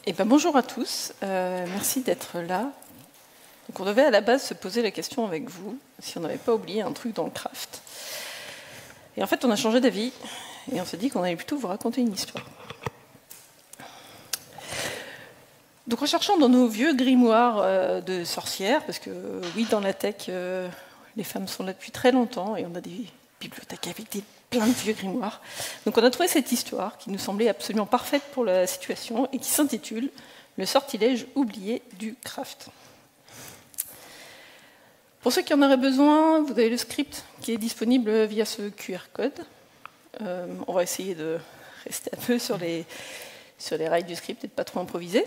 Eh ben, bonjour à tous, merci d'être là. Donc, on devait à la base se poser la question avec vous, si on n'avait pas oublié un truc dans le craft. Et en fait, on a changé d'avis, et on s'est dit qu'on allait plutôt vous raconter une histoire. Donc, recherchons dans nos vieux grimoires de sorcières, parce que oui, dans la tech, les femmes sont là depuis très longtemps, et on a des bibliothèques avec plein de vieux grimoires. Donc on a trouvé cette histoire qui nous semblait absolument parfaite pour la situation et qui s'intitule « Le sortilège oublié du craft ». Pour ceux qui en auraient besoin, vous avez le script qui est disponible via ce QR code. On va essayer de rester un peu sur les rails du script et de ne pas trop improviser.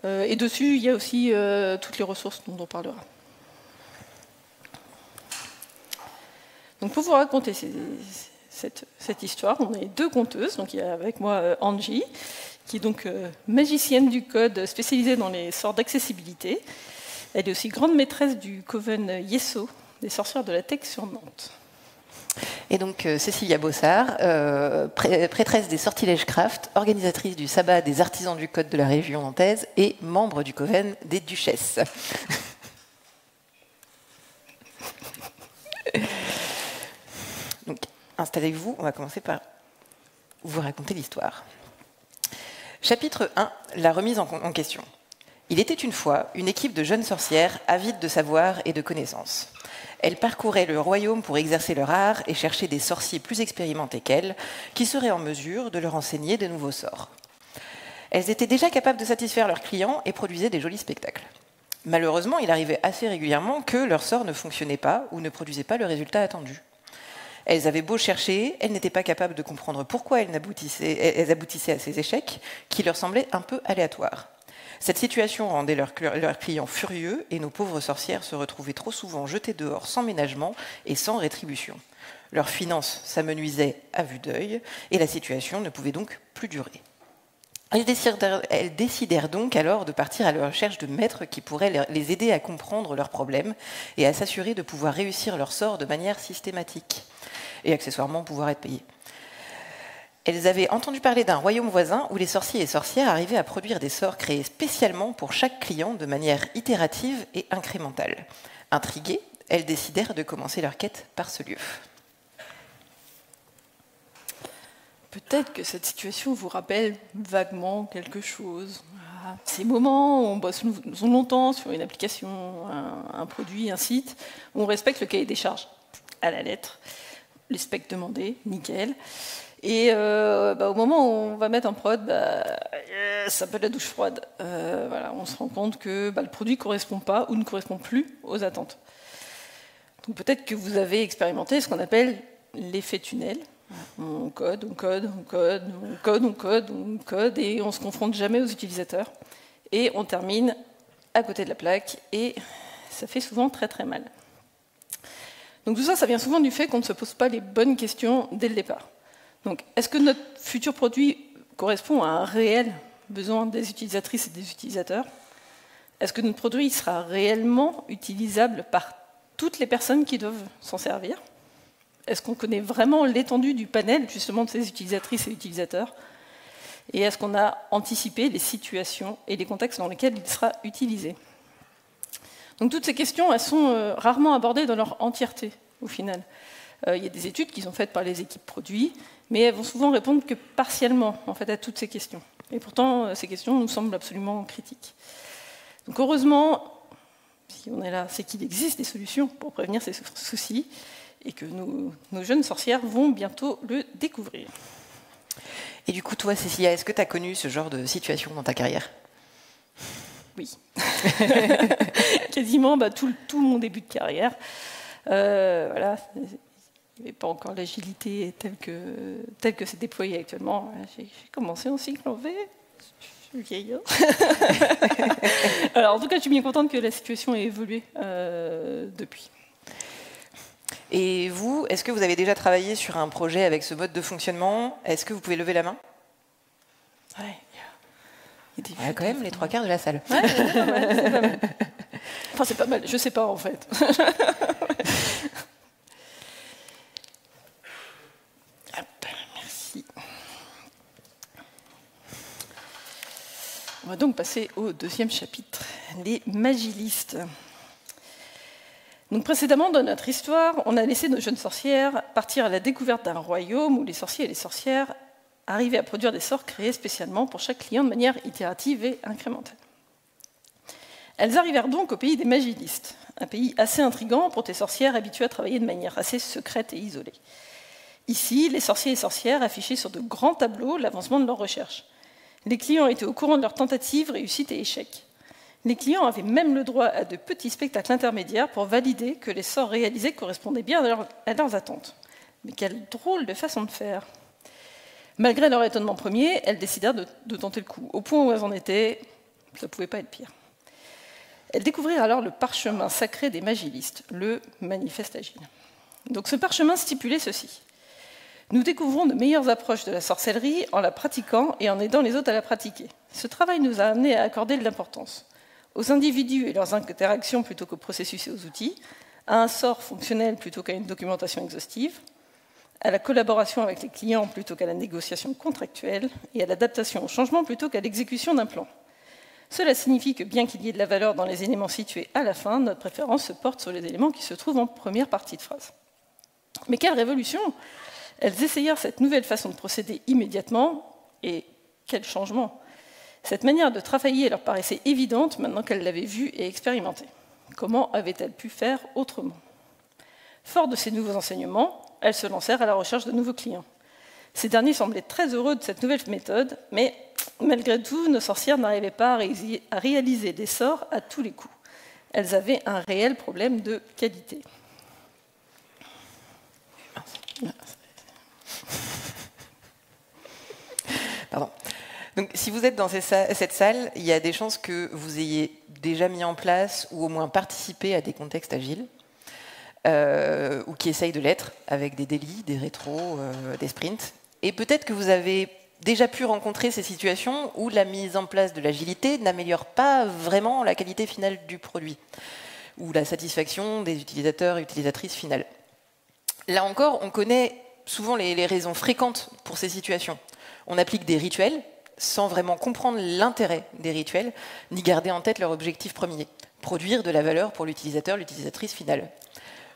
Et dessus, il y a aussi toutes les ressources dont on parlera. Donc pour vous raconter cette histoire, on est deux conteuses. Donc il y a avec moi Angie, qui est donc magicienne du code spécialisée dans les sorts d'accessibilité. Elle est aussi grande maîtresse du coven Yesso, des sorcières de la tech sur Nantes. Et donc Cécilia Bossard, prêtresse des sortilèges craft, organisatrice du sabbat des artisans du code de la région nantaise et membre du coven des duchesses. Donc, installez-vous, on va commencer par vous raconter l'histoire. Chapitre 1, la remise en question. Il était une fois une équipe de jeunes sorcières avides de savoir et de connaissances. Elles parcouraient le royaume pour exercer leur art et chercher des sorciers plus expérimentés qu'elles, qui seraient en mesure de leur enseigner de nouveaux sorts. Elles étaient déjà capables de satisfaire leurs clients et produisaient des jolis spectacles. Malheureusement, il arrivait assez régulièrement que leurs sorts ne fonctionnaient pas ou ne produisaient pas le résultat attendu. Elles avaient beau chercher, elles n'étaient pas capables de comprendre pourquoi elles aboutissaient à ces échecs qui leur semblaient un peu aléatoires. Cette situation rendait leurs clients furieux et nos pauvres sorcières se retrouvaient trop souvent jetées dehors sans ménagement et sans rétribution. Leurs finances s'amenuisaient à vue d'œil et la situation ne pouvait donc plus durer. Elles décidèrent donc alors de partir à la recherche de maîtres qui pourraient les aider à comprendre leurs problèmes et à s'assurer de pouvoir réussir leur sort de manière systématique et accessoirement pouvoir être payées. Elles avaient entendu parler d'un royaume voisin où les sorciers et sorcières arrivaient à produire des sorts créés spécialement pour chaque client de manière itérative et incrémentale. Intriguées, elles décidèrent de commencer leur quête par ce lieu. Peut-être que cette situation vous rappelle vaguement quelque chose. Ces moments où on bosse longtemps sur une application, un produit, un site, où on respecte le cahier des charges à la lettre, les specs demandés, nickel. Et au moment où on va mettre en prod, ça peut être la douche froide. Voilà, on se rend compte que le produit ne correspond pas ou ne correspond plus aux attentes. Donc peut-être que vous avez expérimenté ce qu'on appelle l'effet tunnel. On code, et on ne se confronte jamais aux utilisateurs. Et on termine à côté de la plaque, et ça fait souvent très très mal. Donc tout ça, ça vient souvent du fait qu'on ne se pose pas les bonnes questions dès le départ. Donc, est-ce que notre futur produit correspond à un réel besoin des utilisatrices et des utilisateurs? Est-ce que notre produit sera réellement utilisable par toutes les personnes qui doivent s'en servir? Est-ce qu'on connaît vraiment l'étendue du panel justement de ces utilisatrices et utilisateurs? Et est-ce qu'on a anticipé les situations et les contextes dans lesquels il sera utilisé? Donc toutes ces questions, elles sont rarement abordées dans leur entièreté, au final. Il y a des études qui sont faites par les équipes produits, mais elles vont souvent répondre que partiellement en fait, à toutes ces questions. Et pourtant, ces questions nous semblent absolument critiques. Donc heureusement, si on est là, c'est qu'il existe des solutions pour prévenir ces soucis, et que nos jeunes sorcières vont bientôt le découvrir. Et du coup, toi, Cécilia, est-ce que tu as connu ce genre de situation dans ta carrière? Oui. Quasiment tout mon début de carrière. Voilà. Il n'y avait pas encore l'agilité telle que c'est déployé actuellement. J'ai commencé en cycle en V. Je suis vieille. Alors, en tout cas, je suis bien contente que la situation ait évolué depuis. Et vous, est-ce que vous avez déjà travaillé sur un projet avec ce mode de fonctionnement? Est-ce que vous pouvez lever la main? Ouais. Il y a quand même les 3/4 de la salle. Ouais, c'est pas mal. Enfin, c'est pas mal. Je sais pas, en fait. Hop, merci. On va donc passer au deuxième chapitre, les magilistes. Donc précédemment, dans notre histoire, on a laissé nos jeunes sorcières partir à la découverte d'un royaume où les sorciers et les sorcières arrivaient à produire des sorts créés spécialement pour chaque client de manière itérative et incrémentale. Elles arrivèrent donc au pays des magilistes, un pays assez intrigant pour des sorcières habituées à travailler de manière assez secrète et isolée. Ici, les sorciers et sorcières affichaient sur de grands tableaux l'avancement de leurs recherches. Les clients étaient au courant de leurs tentatives, réussites et échecs. Les clients avaient même le droit à de petits spectacles intermédiaires pour valider que les sorts réalisés correspondaient bien à leurs attentes. Mais quelle drôle de façon de faire! Malgré leur étonnement premier, elles décidèrent de tenter le coup. Au point où elles en étaient, ça ne pouvait pas être pire. Elles découvrirent alors le parchemin sacré des magilistes, le Manifeste Agile. Donc ce parchemin stipulait ceci. Nous découvrons de meilleures approches de la sorcellerie en la pratiquant et en aidant les autres à la pratiquer. Ce travail nous a amenés à accorder de l'importance aux individus et leurs interactions plutôt qu'aux processus et aux outils, à un sort fonctionnel plutôt qu'à une documentation exhaustive, à la collaboration avec les clients plutôt qu'à la négociation contractuelle et à l'adaptation au changement plutôt qu'à l'exécution d'un plan. Cela signifie que bien qu'il y ait de la valeur dans les éléments situés à la fin, notre préférence se porte sur les éléments qui se trouvent en première partie de phrase. Mais quelle révolution! Elles essayèrent cette nouvelle façon de procéder immédiatement, et quel changement! Cette manière de travailler leur paraissait évidente maintenant qu'elles l'avaient vue et expérimentée. Comment avaient-elles pu faire autrement? Fort de ces nouveaux enseignements, elles se lancèrent à la recherche de nouveaux clients. Ces derniers semblaient très heureux de cette nouvelle méthode, mais malgré tout, nos sorcières n'arrivaient pas à réaliser des sorts à tous les coups. Elles avaient un réel problème de qualité. Pardon. Donc, si vous êtes dans cette salle, il y a des chances que vous ayez déjà mis en place ou au moins participé à des contextes agiles, ou qui essayent de l'être, avec des délits, des rétros, des sprints. Et peut-être que vous avez déjà pu rencontrer ces situations où la mise en place de l'agilité n'améliore pas vraiment la qualité finale du produit, ou la satisfaction des utilisateurs et utilisatrices finales. Là encore, on connaît souvent les raisons fréquentes pour ces situations. On applique des rituels sans vraiment comprendre l'intérêt des rituels, ni garder en tête leur objectif premier, produire de la valeur pour l'utilisateur, l'utilisatrice finale.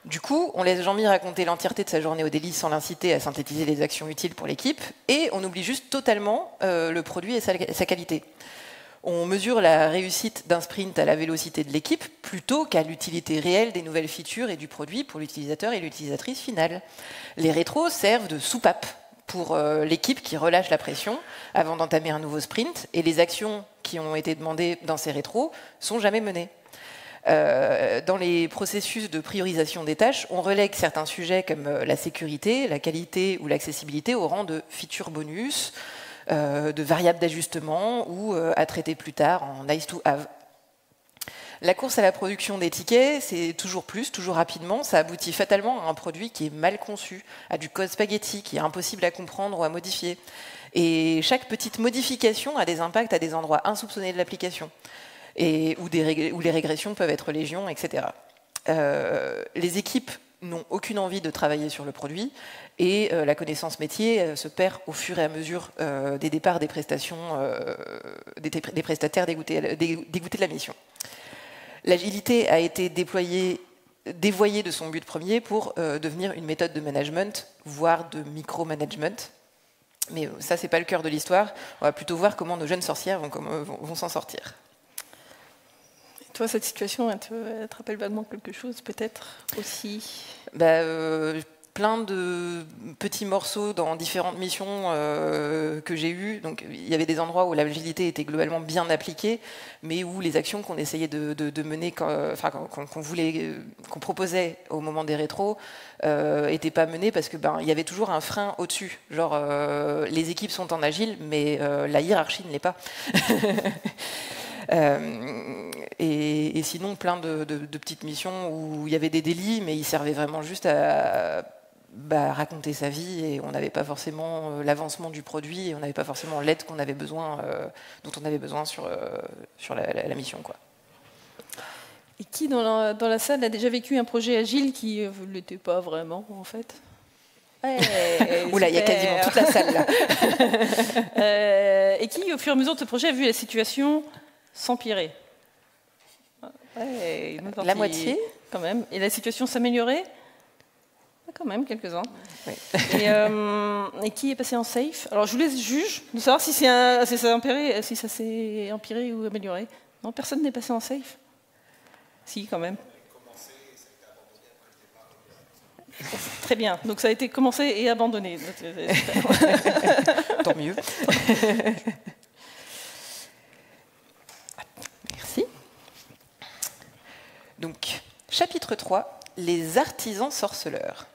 Du coup, on laisse Jean-Mi raconter l'entièreté de sa journée au délit sans l'inciter à synthétiser les actions utiles pour l'équipe, et on oublie juste totalement le produit et sa qualité. On mesure la réussite d'un sprint à la vélocité de l'équipe plutôt qu'à l'utilité réelle des nouvelles features et du produit pour l'utilisateur et l'utilisatrice finale. Les rétros servent de soupape pour l'équipe qui relâche la pression avant d'entamer un nouveau sprint, et les actions qui ont été demandées dans ces rétros sont jamais menées. Dans les processus de priorisation des tâches, on relègue certains sujets comme la sécurité, la qualité ou l'accessibilité au rang de feature bonus, de variables d'ajustement ou à traiter plus tard en nice to have. La course à la production des tickets, c'est toujours plus, toujours rapidement, ça aboutit fatalement à un produit qui est mal conçu, à du code spaghetti qui est impossible à comprendre ou à modifier. Et chaque petite modification a des impacts à des endroits insoupçonnés de l'application, et où les régressions peuvent être légion, etc. Les équipes n'ont aucune envie de travailler sur le produit, et la connaissance métier se perd au fur et à mesure des départs des prestations, des prestataires dégoûtés de la mission. L'agilité a été dévoyée de son but premier pour devenir une méthode de management, voire de micromanagement. Mais ça, c'est pas le cœur de l'histoire. On va plutôt voir comment nos jeunes sorcières vont s'en sortir. Et toi, cette situation, elle te rappelle vaguement quelque chose, peut-être, aussi? Plein de petits morceaux dans différentes missions que j'ai eues. Donc, il y avait des endroits où l'agilité était globalement bien appliquée, mais où les actions qu'on essayait de mener, qu'on proposait au moment des rétros, n'étaient pas menées parce que il y avait toujours un frein au-dessus. Genre, les équipes sont en agile, mais la hiérarchie ne l'est pas. Et sinon, plein de petites missions où il y avait des délits, mais ils servaient vraiment juste à raconter sa vie, et on n'avait pas forcément l'avancement du produit, et on n'avait pas forcément l'aide dont on avait besoin sur la mission, quoi. Et qui dans la salle a déjà vécu un projet agile qui ne l'était pas vraiment, en fait? Ouais, Oula, il y a quasiment toute la salle là. Et qui, au fur et à mesure de ce projet, a vu la situation s'empirer. Ouais, La moitié quand même. Et la situation s'améliorer. Quand même, quelques-uns. Oui. Et qui est passé en safe? Alors, je vous laisse juge de savoir si ça s'est empiré ou amélioré. Non, personne n'est passé en safe? Si, quand même. Très bien. Donc, ça a été commencé et abandonné. Tant mieux. Merci. Donc, chapitre 3, les artisans sorceleurs.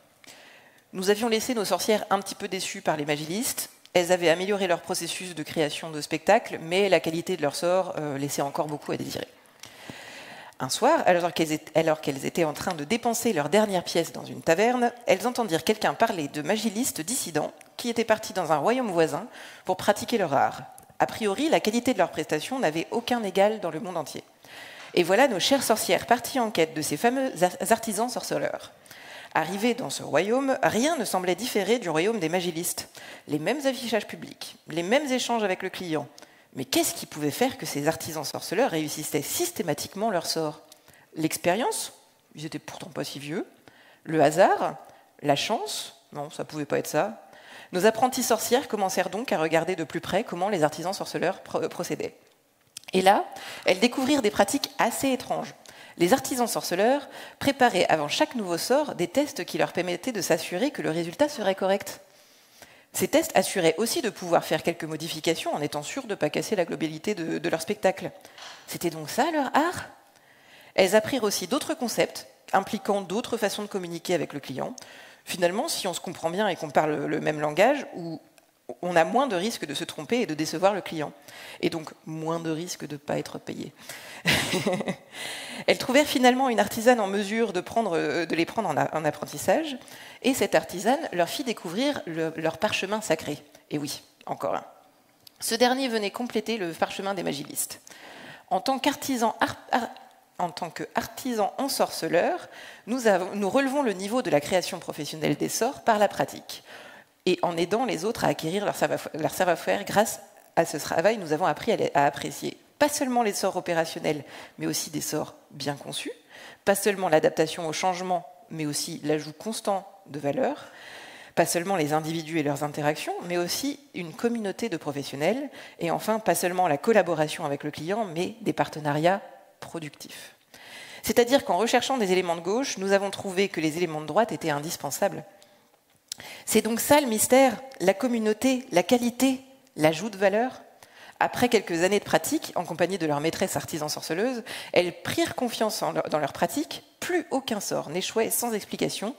Nous avions laissé nos sorcières un petit peu déçues par les magilistes. Elles avaient amélioré leur processus de création de spectacles, mais la qualité de leur sort laissait encore beaucoup à désirer. Un soir, alors qu'elles étaient en train de dépenser leur dernière pièce dans une taverne, elles entendirent quelqu'un parler de magilistes dissidents qui étaient partis dans un royaume voisin pour pratiquer leur art. A priori, la qualité de leurs prestations n'avait aucun égal dans le monde entier. Et voilà nos chères sorcières parties en quête de ces fameux artisans sorceleurs. Arrivés dans ce royaume, rien ne semblait différer du royaume des magilistes. Les mêmes affichages publics, les mêmes échanges avec le client. Mais qu'est-ce qui pouvait faire que ces artisans sorceleurs réussissaient systématiquement leur sort? L'expérience? Ils n'étaient pourtant pas si vieux. Le hasard? La chance? Non, ça ne pouvait pas être ça. Nos apprenties sorcières commencèrent donc à regarder de plus près comment les artisans sorceleurs procédaient. Et là, elles découvrirent des pratiques assez étranges. Les artisans sorceleurs préparaient avant chaque nouveau sort des tests qui leur permettaient de s'assurer que le résultat serait correct. Ces tests assuraient aussi de pouvoir faire quelques modifications en étant sûrs de ne pas casser la globalité de leur spectacle. C'était donc ça leur art? Elles apprirent aussi d'autres concepts impliquant d'autres façons de communiquer avec le client. Finalement, si on se comprend bien et qu'on parle le même langage, on a moins de risques de se tromper et de décevoir le client. Et donc, moins de risques de ne pas être payé. Elles trouvèrent finalement une artisane en mesure de les prendre en apprentissage, et cette artisane leur fit découvrir leur parchemin sacré. Et oui, encore un. Ce dernier venait compléter le parchemin des magilistes. En tant qu'artisan ensorceleur, nous relevons le niveau de la création professionnelle des sorts par la pratique. Et en aidant les autres à acquérir leur savoir-faire grâce à ce travail, nous avons appris à apprécier pas seulement les sorts opérationnels, mais aussi des sorts bien conçus, pas seulement l'adaptation au changement, mais aussi l'ajout constant de valeur, pas seulement les individus et leurs interactions, mais aussi une communauté de professionnels, et enfin, pas seulement la collaboration avec le client, mais des partenariats productifs. C'est-à-dire qu'en recherchant des éléments de gauche, nous avons trouvé que les éléments de droite étaient indispensables. C'est donc ça le mystère, la communauté, la qualité, l'ajout de valeur. Après quelques années de pratique, en compagnie de leur maîtresse artisan sorceleuse, elles prirent confiance dans leur pratique. Plus aucun sort n'échouait sans explication,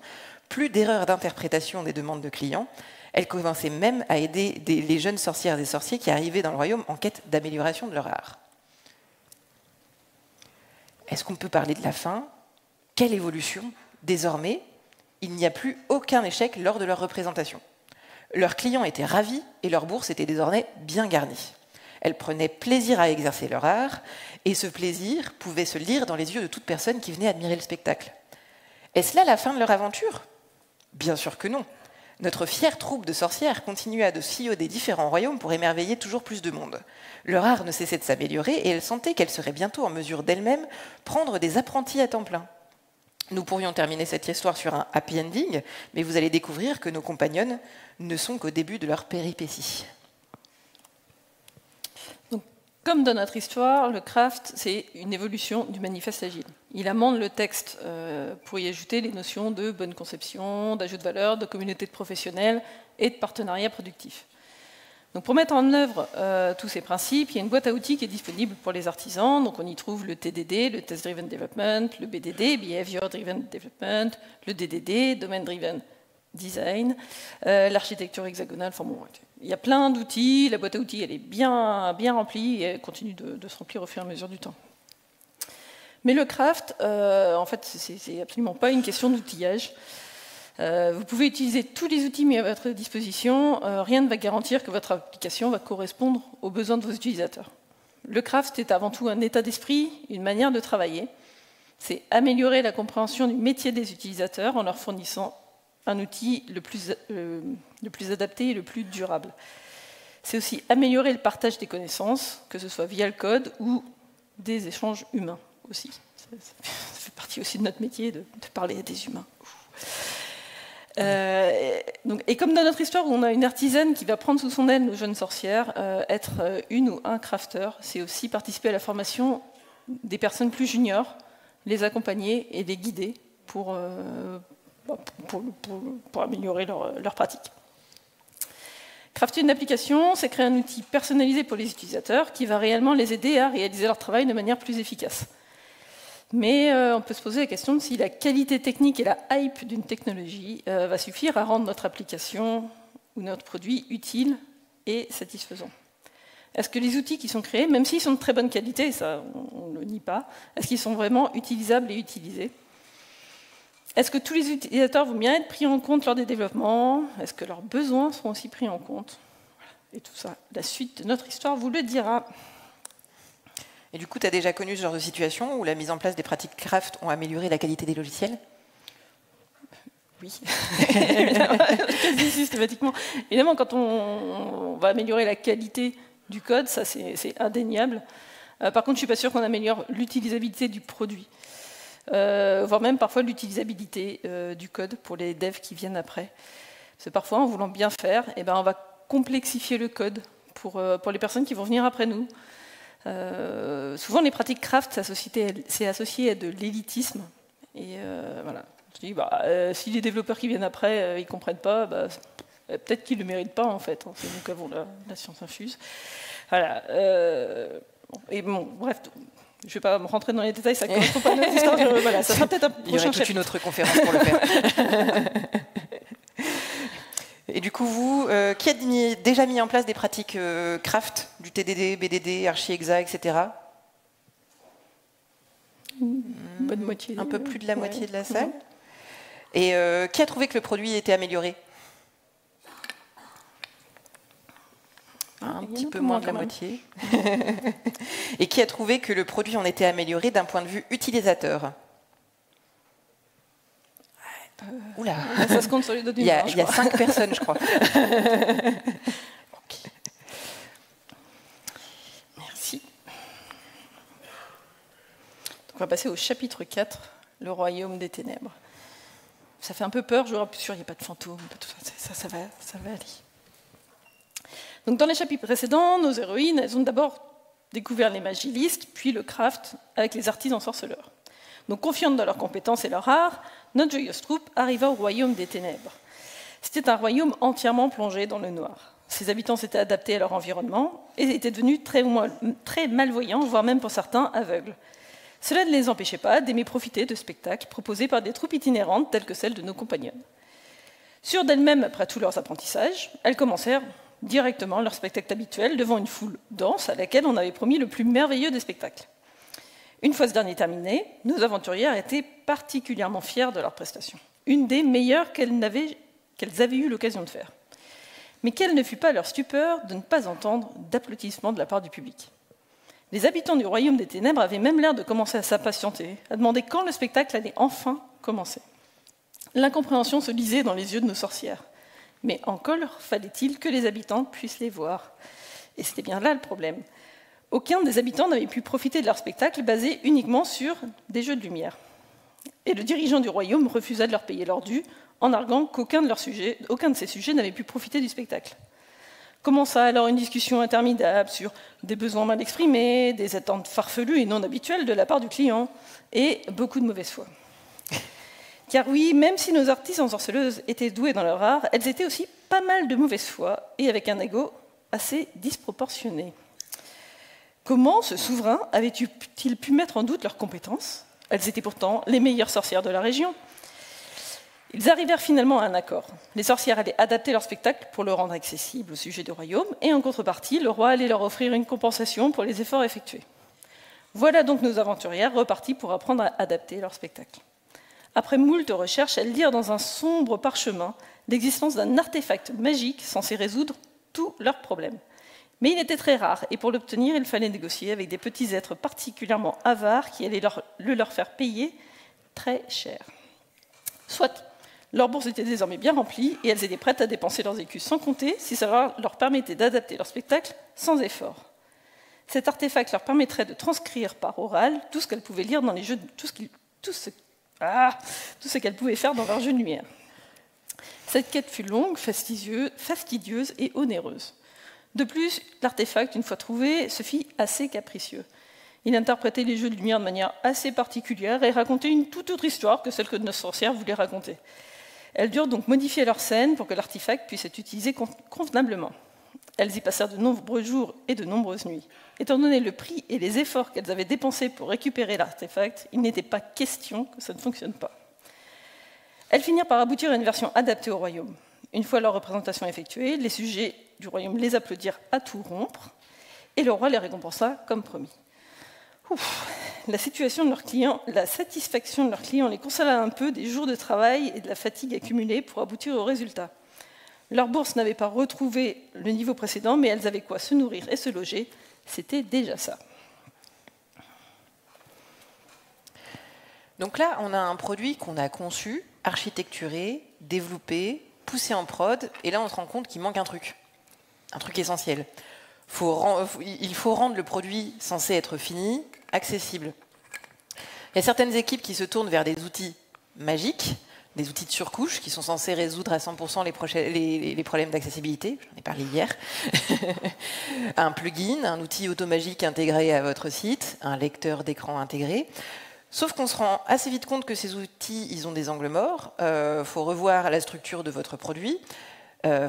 plus d'erreurs d'interprétation des demandes de clients. Elles commençaient même à aider les jeunes sorcières et sorciers qui arrivaient dans le royaume en quête d'amélioration de leur art. Est-ce qu'on peut parler de la fin? Quelle évolution? Désormais, il n'y a plus aucun échec lors de leur représentation. Leurs clients étaient ravis et leur bourse était désormais bien garnie. Elles prenaient plaisir à exercer leur art, et ce plaisir pouvait se lire dans les yeux de toute personne qui venait admirer le spectacle. Est-ce là la fin de leur aventure? Bien sûr que non. Notre fière troupe de sorcières continuait de sillonner différents royaumes pour émerveiller toujours plus de monde. Leur art ne cessait de s'améliorer, et elles sentaient qu'elles seraient bientôt en mesure d'elles-mêmes prendre des apprentis à temps plein. Nous pourrions terminer cette histoire sur un happy ending, mais vous allez découvrir que nos compagnonnes ne sont qu'au début de leur péripétie. Comme dans notre histoire, le craft, c'est une évolution du manifeste agile. Il amende le texte pour y ajouter les notions de bonne conception, d'ajout de valeur, de communauté de professionnels et de partenariat productif. Donc pour mettre en œuvre tous ces principes, il y a une boîte à outils qui est disponible pour les artisans. Donc on y trouve le TDD, le Test Driven Development, le BDD, Behavior Driven Development, le DDD, Domain Driven Design, l'architecture hexagonale, enfin bon, il y a plein d'outils, la boîte à outils elle est bien remplie et elle continue de se remplir au fur et à mesure du temps. Mais le craft, en fait, c'est absolument pas une question d'outillage. Vous pouvez utiliser tous les outils mis à votre disposition, rien ne va garantir que votre application va correspondre aux besoins de vos utilisateurs. Le craft est avant tout un état d'esprit, une manière de travailler. C'est améliorer la compréhension du métier des utilisateurs en leur fournissant un outil le plus adapté et le plus durable. C'est aussi améliorer le partage des connaissances, que ce soit via le code ou des échanges humains aussi. Ça fait partie aussi de notre métier de parler à des humains. Et comme dans notre histoire où on a une artisane qui va prendre sous son aile nos jeunes sorcières, être une ou un crafter, c'est aussi participer à la formation des personnes plus juniors, les accompagner et les guider pour améliorer leur pratique. Crafter une application, c'est créer un outil personnalisé pour les utilisateurs qui va réellement les aider à réaliser leur travail de manière plus efficace. Mais on peut se poser la question de si la qualité technique et la hype d'une technologie va suffire à rendre notre application ou notre produit utile et satisfaisant. Est-ce que les outils qui sont créés, même s'ils sont de très bonne qualité, ça on ne le nie pas, est-ce qu'ils sont vraiment utilisables et utilisés ? Est-ce que tous les utilisateurs vont bien être pris en compte lors des développements ? Est-ce que leurs besoins seront aussi pris en compte ? Et tout ça, la suite de notre histoire vous le dira. Et du coup, tu as déjà connu ce genre de situation où la mise en place des pratiques craft ont amélioré la qualité des logiciels ? Oui, quasi systématiquement. Évidemment, quand on va améliorer la qualité du code, ça c'est indéniable. Par contre, je ne suis pas sûre qu'on améliore l'utilisabilité du produit. Voire même parfois l'utilisabilité du code pour les devs qui viennent après. Parce que parfois, en voulant bien faire, on va complexifier le code pour les personnes qui vont venir après nous. Souvent, les pratiques craft, c'est associé à de l'élitisme. Et voilà. Je dis, si les développeurs qui viennent après, ils ne comprennent pas, peut-être qu'ils ne le méritent pas, en fait. C'est nous qui avons la science infuse. Voilà. Et bon, bref... Je ne vais pas me rentrer dans les détails, ça ne correspond pas à notre histoire. Voilà, ça sera peut-être un prochain chapitre. Il y aurait toute une autre conférence pour le faire. Et du coup, vous, qui a déjà mis en place des pratiques craft, du TDD, BDD, ArchiExa, etc. Bonne moitié. Un peu plus de la moitié de la salle. Et qui a trouvé que le produit était amélioré ? Un petit peu moins de la moitié. Et qui a trouvé que le produit en était amélioré d'un point de vue utilisateur ? Oula, ça se compte sur les doigts d'une main. Il y a 5 personnes, je crois. Okay. Merci. Donc on va passer au chapitre 4, le royaume des ténèbres. Ça fait un peu peur, je suis sûr, il n'y a pas de fantômes, ça va aller. Donc dans les chapitres précédents, nos héroïnes, elles ont d'abord découvert les magilistes, puis le craft avec les artisans sorceleurs. Donc confiantes dans leurs compétences et leur art, notre joyeuse troupe arriva au royaume des ténèbres. C'était un royaume entièrement plongé dans le noir. Ses habitants s'étaient adaptés à leur environnement et étaient devenus très malvoyants, voire même pour certains aveugles. Cela ne les empêchait pas d'aimer profiter de spectacles proposés par des troupes itinérantes telles que celles de nos compagnonnes. Sûres d'elles-mêmes après tous leurs apprentissages, elles commencèrent directement leur spectacle habituel devant une foule dense à laquelle on avait promis le plus merveilleux des spectacles. Une fois ce dernier terminé, nos aventurières étaient particulièrement fières de leur prestation, une des meilleures qu'elles avaient eu l'occasion de faire. Mais quelle ne fut pas leur stupeur de ne pas entendre d'applaudissements de la part du public. Les habitants du royaume des ténèbres avaient même l'air de commencer à s'impatienter, à demander quand le spectacle allait enfin commencer. L'incompréhension se lisait dans les yeux de nos sorcières. Mais encore fallait-il que les habitants puissent les voir. Et c'était bien là le problème. Aucun des habitants n'avait pu profiter de leur spectacle basé uniquement sur des jeux de lumière. Et le dirigeant du royaume refusa de leur payer leur dû en arguant qu'aucun de ces sujets n'avait pu profiter du spectacle. Commença alors une discussion interminable sur des besoins mal exprimés, des attentes farfelues et non habituelles de la part du client, et beaucoup de mauvaise foi. Car oui, même si nos artisans sorceleuses étaient douées dans leur art, elles étaient aussi pas mal de mauvaise foi et avec un ego assez disproportionné. Comment ce souverain avait-il pu mettre en doute leurs compétences ? Elles étaient pourtant les meilleures sorcières de la région. Ils arrivèrent finalement à un accord. Les sorcières allaient adapter leur spectacle pour le rendre accessible au sujet du royaume, et en contrepartie, le roi allait leur offrir une compensation pour les efforts effectués. Voilà donc nos aventurières reparties pour apprendre à adapter leur spectacle. Après moult recherches, elles lirent dans un sombre parchemin l'existence d'un artefact magique censé résoudre tous leurs problèmes. Mais il était très rare, et pour l'obtenir, il fallait négocier avec des petits êtres particulièrement avares qui allaient le leur faire payer très cher. Soit, Leur bourse était désormais bien remplie et elles étaient prêtes à dépenser leurs écus sans compter si ça leur permettait d'adapter leur spectacle sans effort. Cet artefact leur permettrait de transcrire par oral tout ce qu'elles pouvaient lire dans les jeux, tout ce qu'elles pouvaient faire dans leurs jeux de lumière. Cette quête fut longue, fastidieuse et onéreuse. De plus, l'artefact, une fois trouvé, se fit assez capricieux. Il interprétait les jeux de lumière de manière assez particulière et racontait une toute autre histoire que celle que nos sorcières voulaient raconter. Elles durent donc modifier leur scène pour que l'artefact puisse être utilisé convenablement. Elles y passèrent de nombreux jours et de nombreuses nuits. Étant donné le prix et les efforts qu'elles avaient dépensés pour récupérer l'artefact, il n'était pas question que ça ne fonctionne pas. Elles finirent par aboutir à une version adaptée au royaume. Une fois leur représentation effectuée, les sujets du royaume les applaudirent à tout rompre, et le roi les récompensa comme promis. La satisfaction de leurs clients les consola un peu des jours de travail et de la fatigue accumulée pour aboutir au résultat. Leur bourse n'avait pas retrouvé le niveau précédent, mais elles avaient quoi se nourrir et se loger. C'était déjà ça. Donc là, on a un produit qu'on a conçu, architecturé, développé, poussé en prod, et là, on se rend compte qu'il manque un truc essentiel. Il faut rendre le produit censé être fini accessible. Il y a certaines équipes qui se tournent vers des outils magiques, des outils de surcouche qui sont censés résoudre à 100% les problèmes d'accessibilité. J'en ai parlé hier. Un plugin, un outil automagique intégré à votre site, un lecteur d'écran intégré. Sauf qu'on se rend assez vite compte que ces outils, ils ont des angles morts. Faut revoir la structure de votre produit.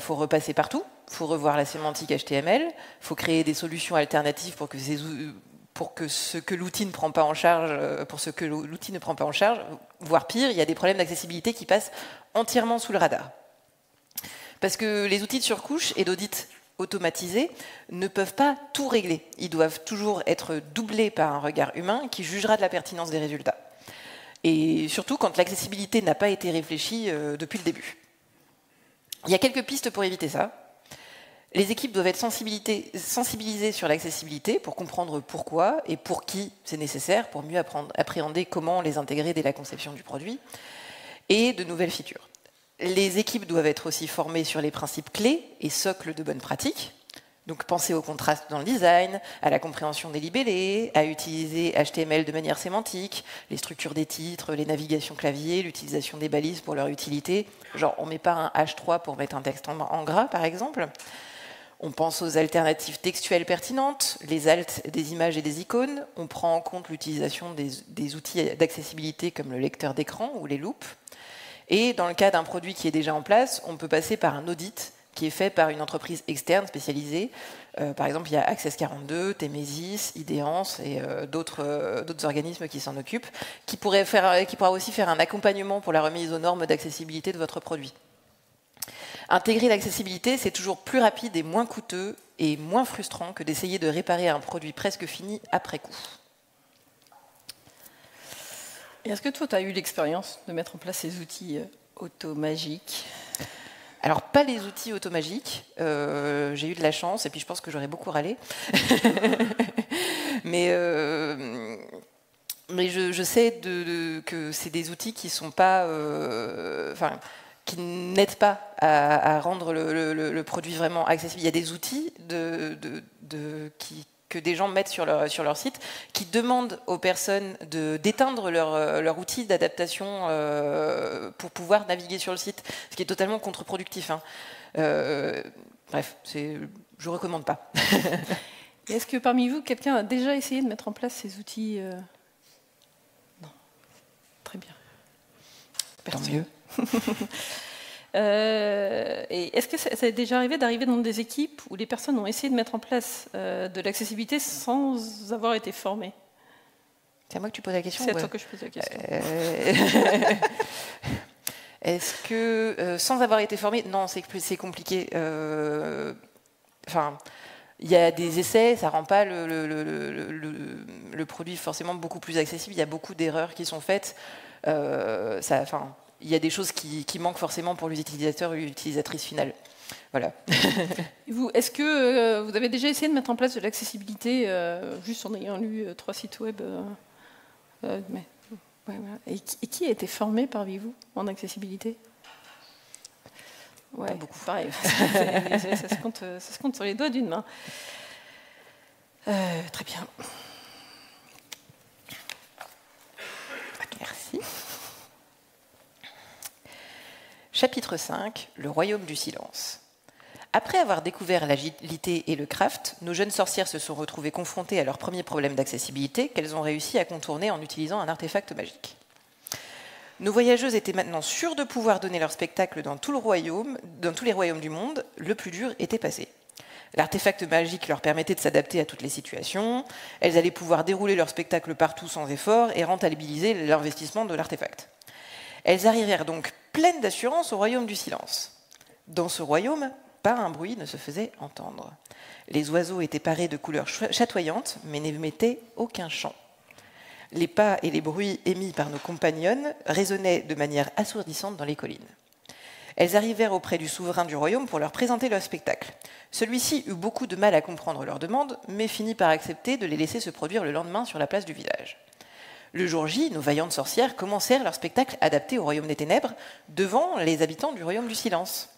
Faut repasser partout. Faut revoir la sémantique HTML. Faut créer des solutions alternatives pour que ce que l'outil ne prend pas en charge, voire pire, il y a des problèmes d'accessibilité qui passent entièrement sous le radar. Parce que les outils de surcouche et d'audit automatisés ne peuvent pas tout régler. Ils doivent toujours être doublés par un regard humain qui jugera de la pertinence des résultats. Et surtout quand l'accessibilité n'a pas été réfléchie depuis le début. Il y a quelques pistes pour éviter ça. Les équipes doivent être sensibilisées sur l'accessibilité pour comprendre pourquoi et pour qui c'est nécessaire, pour mieux appréhender comment les intégrer dès la conception du produit, et de nouvelles features. Les équipes doivent être aussi formées sur les principes clés et socles de bonnes pratiques, donc penser au contraste dans le design, à la compréhension des libellés, à utiliser HTML de manière sémantique, les structures des titres, les navigations clavier, l'utilisation des balises pour leur utilité, genre on ne met pas un H3 pour mettre un texte en gras par exemple. On pense aux alternatives textuelles pertinentes, les alt des images et des icônes. On prend en compte l'utilisation des outils d'accessibilité comme le lecteur d'écran ou les loupes. Et dans le cas d'un produit qui est déjà en place, on peut passer par un audit qui est fait par une entreprise externe spécialisée. Par exemple, il y a Access42, Temesis, Ideance et d'autres organismes qui s'en occupent, qui pourra aussi faire un accompagnement pour la remise aux normes d'accessibilité de votre produit. Intégrer l'accessibilité, c'est toujours plus rapide et moins coûteux et moins frustrant que d'essayer de réparer un produit presque fini après coup. Est-ce que toi, tu as eu l'expérience de mettre en place ces outils automagiques ? Alors, pas les outils automagiques. J'ai eu de la chance, et puis je pense que j'aurais beaucoup râlé. Mais je sais que c'est des outils qui sont pas... qui n'aident pas à rendre le produit vraiment accessible. Il y a des outils que des gens mettent sur leur site qui demandent aux personnes d'éteindre leur outil d'adaptation pour pouvoir naviguer sur le site, ce qui est totalement contre-productif. Hein. Bref, je ne recommande pas. Est-ce que parmi vous, quelqu'un a déjà essayé de mettre en place ces outils Non. Très bien. Tant mieux. Et est-ce que ça est déjà arrivé d'arriver dans des équipes où les personnes ont essayé de mettre en place de l'accessibilité sans avoir été formées ? C'est à moi que tu poses la question ? C'est à toi que je pose la question. Est-ce que, sans avoir été formé, non, c'est compliqué. Il y a des essais, ça ne rend pas le produit forcément beaucoup plus accessible. Il y a beaucoup d'erreurs qui sont faites. Il y a des choses qui manquent forcément pour les utilisateurs et l'utilisatrice finale. Voilà. Est-ce que vous avez déjà essayé de mettre en place de l'accessibilité juste en ayant lu 3 sites web voilà. Et qui a été formé parmi vous en accessibilité ? Ouais, pas beaucoup. Pareil, ça se compte sur les doigts d'une main. Très bien. Merci. Chapitre 5, le royaume du silence. Après avoir découvert l'agilité et le craft, nos jeunes sorcières se sont retrouvées confrontées à leur premier problème d'accessibilité qu'elles ont réussi à contourner en utilisant un artefact magique. Nos voyageuses étaient maintenant sûres de pouvoir donner leur spectacle dans tous les royaumes du monde. Le plus dur était passé. L'artefact magique leur permettait de s'adapter à toutes les situations. Elles allaient pouvoir dérouler leur spectacle partout sans effort et rentabiliser l'investissement de l'artefact. Elles arrivèrent donc pleines d'assurance au royaume du silence. Dans ce royaume, pas un bruit ne se faisait entendre. Les oiseaux étaient parés de couleurs chatoyantes, mais n'émettaient aucun chant. Les pas et les bruits émis par nos compagnonnes résonnaient de manière assourdissante dans les collines. Elles arrivèrent auprès du souverain du royaume pour leur présenter leur spectacle. Celui-ci eut beaucoup de mal à comprendre leurs demandes, mais finit par accepter de les laisser se produire le lendemain sur la place du village. Le jour J, nos vaillantes sorcières commencèrent leur spectacle adapté au royaume des ténèbres devant les habitants du royaume du silence.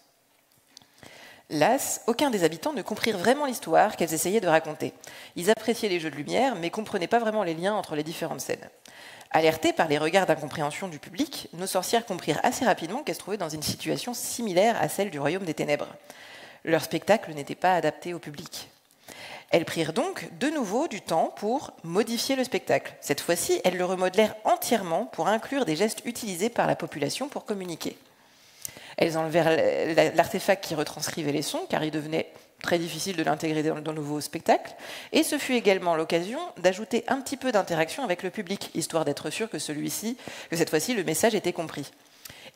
Las, aucun des habitants ne comprirent vraiment l'histoire qu'elles essayaient de raconter. Ils appréciaient les jeux de lumière, mais ne comprenaient pas vraiment les liens entre les différentes scènes. Alertées par les regards d'incompréhension du public, nos sorcières comprirent assez rapidement qu'elles se trouvaient dans une situation similaire à celle du royaume des ténèbres. Leur spectacle n'était pas adapté au public. Elles prirent donc de nouveau du temps pour modifier le spectacle. Cette fois-ci, elles le remodelèrent entièrement pour inclure des gestes utilisés par la population pour communiquer. Elles enlevèrent l'artefact qui retranscrivait les sons, car il devenait très difficile de l'intégrer dans le nouveau spectacle. Et ce fut également l'occasion d'ajouter un petit peu d'interaction avec le public, histoire d'être sûr que cette fois-ci, le message était compris.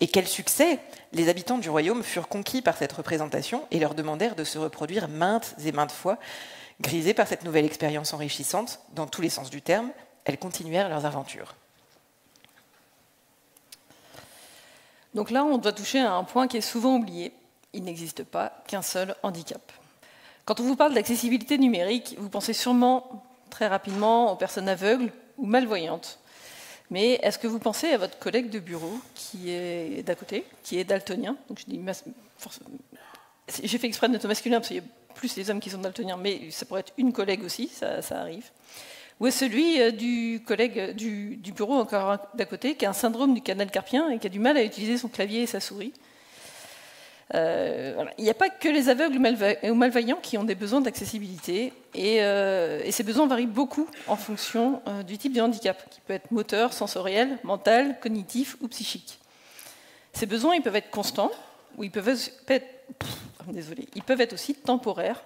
Et quel succès! Les habitants du royaume furent conquis par cette représentation et leur demandèrent de se reproduire maintes et maintes fois. Grisées par cette nouvelle expérience enrichissante, dans tous les sens du terme, elles continuèrent leurs aventures. Donc là, on doit toucher à un point qui est souvent oublié. Il n'existe pas qu'un seul handicap. Quand on vous parle d'accessibilité numérique, vous pensez sûrement très rapidement aux personnes aveugles ou malvoyantes. Mais est-ce que vous pensez à votre collègue de bureau qui est d'à côté, qui est daltonien? Donc j'ai fait exprès de noter masculin parce qu'il y a plus les hommes qui sont daltoniens, mais ça pourrait être une collègue aussi, ça arrive. Ou est celui du collègue du bureau encore d'à côté qui a un syndrome du canal carpien et qui a du mal à utiliser son clavier et sa souris. Voilà. Il n'y a pas que les aveugles ou malvoyants qui ont des besoins d'accessibilité et ces besoins varient beaucoup en fonction du type de handicap, qui peut être moteur, sensoriel, mental, cognitif ou psychique. Ces besoins ils peuvent être constants ou ils peuvent être aussi temporaires.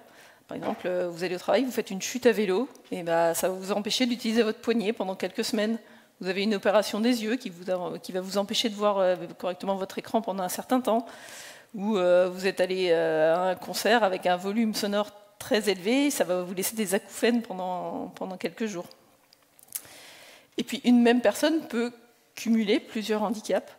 Par exemple, vous allez au travail, vous faites une chute à vélo, et ça va vous empêcher d'utiliser votre poignet pendant quelques semaines. Vous avez une opération des yeux qui va vous empêcher de voir correctement votre écran pendant un certain temps. Ou vous êtes allé à un concert avec un volume sonore très élevé, ça va vous laisser des acouphènes pendant quelques jours. Et puis une même personne peut cumuler plusieurs handicaps.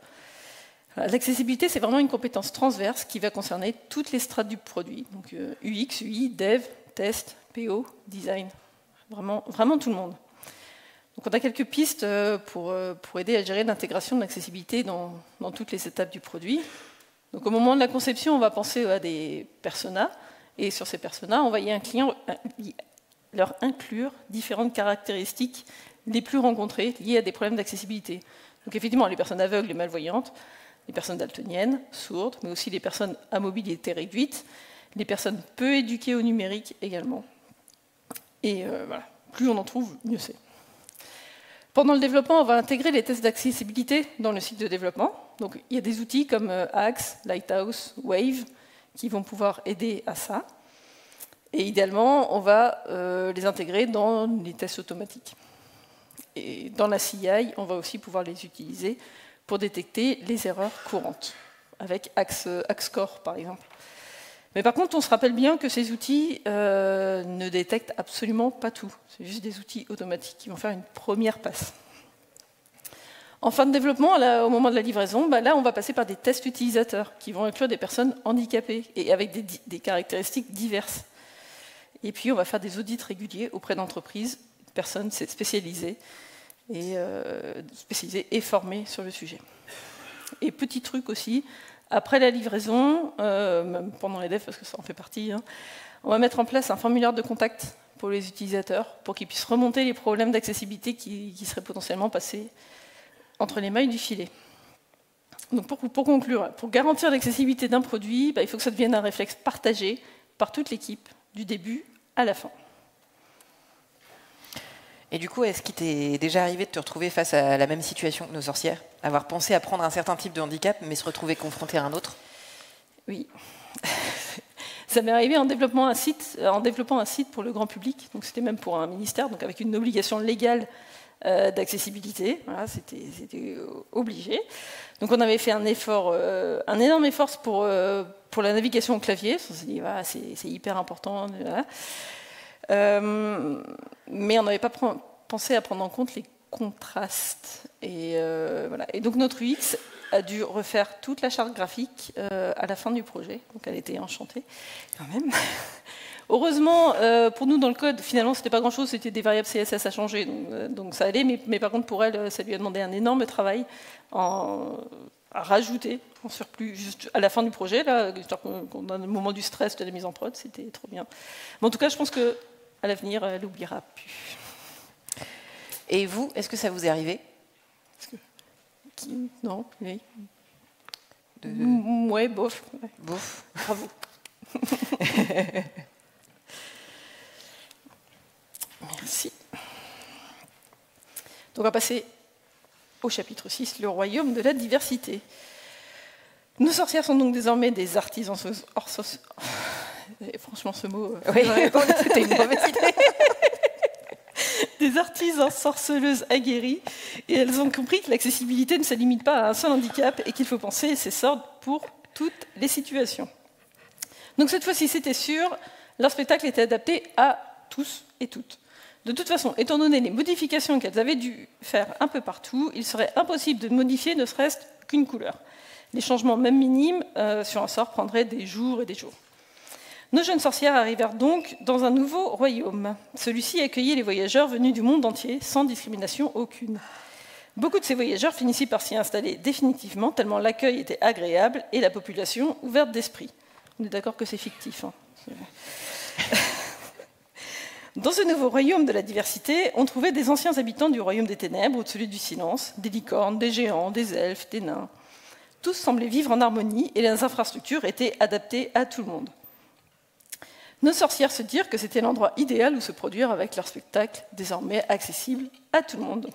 L'accessibilité, c'est vraiment une compétence transverse qui va concerner toutes les strates du produit. Donc UX, UI, Dev, Test, PO, Design. Vraiment tout le monde. Donc on a quelques pistes pour aider à gérer l'intégration de l'accessibilité dans toutes les étapes du produit. Donc au moment de la conception, on va penser à des personas. Et sur ces personas, on va leur inclure différentes caractéristiques les plus rencontrées liées à des problèmes d'accessibilité. Donc effectivement, les personnes aveugles, les malvoyantes, les personnes daltoniennes, sourdes, mais aussi les personnes à mobilité réduite, les personnes peu éduquées au numérique également. Et voilà, plus on en trouve, mieux c'est. Pendant le développement, on va intégrer les tests d'accessibilité dans le cycle de développement. Donc, il y a des outils comme Axe, Lighthouse, Wave qui vont pouvoir aider à ça. Et idéalement, on va les intégrer dans les tests automatiques. Et dans la CI, on va aussi pouvoir les utiliser pour détecter les erreurs courantes, avec AxeScore par exemple. Mais par contre, on se rappelle bien que ces outils ne détectent absolument pas tout. C'est juste des outils automatiques qui vont faire une première passe. En fin de développement, là, au moment de la livraison, là, on va passer par des tests utilisateurs qui vont inclure des personnes handicapées et avec des caractéristiques diverses. Et puis, on va faire des audits réguliers auprès d'entreprises, de personnes spécialisées et formées sur le sujet. Et petit truc aussi, Après la livraison, même pendant les devs, parce que ça en fait partie, hein, on va mettre en place un formulaire de contact pour les utilisateurs, pour qu'ils puissent remonter les problèmes d'accessibilité qui seraient potentiellement passés entre les mailles du filet. Donc pour conclure, pour garantir l'accessibilité d'un produit, il faut que ça devienne un réflexe partagé par toute l'équipe, du début à la fin. Et du coup, est-ce qu'il t'est déjà arrivé de te retrouver face à la même situation que nos sorcières? Avoir pensé à prendre un certain type de handicap, mais se retrouver confronté à un autre? Oui. Ça m'est arrivé en développant un site pour le grand public. Donc c'était même pour un ministère, donc avec une obligation légale d'accessibilité. Voilà, c'était obligé. Donc on avait fait un énorme effort pour la navigation au clavier. On s'est dit, voilà, c'est hyper important. Voilà. Mais on n'avait pas pensé à prendre en compte les contrastes. Et, voilà. Et donc notre UX a dû refaire toute la charte graphique à la fin du projet. Donc elle était enchantée quand même. Heureusement, pour nous dans le code, finalement, c'était pas grand-chose, c'était des variables CSS à changer, donc ça allait. Mais par contre, pour elle, ça lui a demandé un énorme travail à rajouter en surplus juste à la fin du projet, là, histoire qu'on a le moment du stress de la mise en prod, c'était trop bien. Mais en tout cas, je pense que à l'avenir, elle n'oubliera plus. Et vous, est-ce que ça vous est arrivé? Non, oui. Ouais, bof. Ouais. Bof. Bravo. Merci. Donc on va passer au chapitre 6, le royaume de la diversité. Nos sorcières sont donc désormais des artisans franchement, ce mot... Oui, c'était une mauvaise idée. Des artisans sorceleuses aguerries, et elles ont compris que l'accessibilité ne se limite pas à un seul handicap et qu'il faut penser ces sorts pour toutes les situations. Donc cette fois-ci, c'était sûr, leur spectacle était adapté à tous et toutes. De toute façon, étant donné les modifications qu'elles avaient dû faire un peu partout, il serait impossible de modifier ne serait-ce qu'une couleur. Les changements, même minimes, sur un sort prendraient des jours et des jours. Nos jeunes sorcières arrivèrent donc dans un nouveau royaume. Celui-ci accueillait les voyageurs venus du monde entier, sans discrimination aucune. Beaucoup de ces voyageurs finissaient par s'y installer définitivement, tellement l'accueil était agréable et la population ouverte d'esprit. On est d'accord que c'est fictif. Hein. Dans ce nouveau royaume de la diversité, on trouvait des anciens habitants du royaume des ténèbres ou de celui du silence, des licornes, des géants, des elfes, des nains. Tous semblaient vivre en harmonie et les infrastructures étaient adaptées à tout le monde. Nos sorcières se dirent que c'était l'endroit idéal où se produire avec leur spectacle, désormais accessible à tout le monde.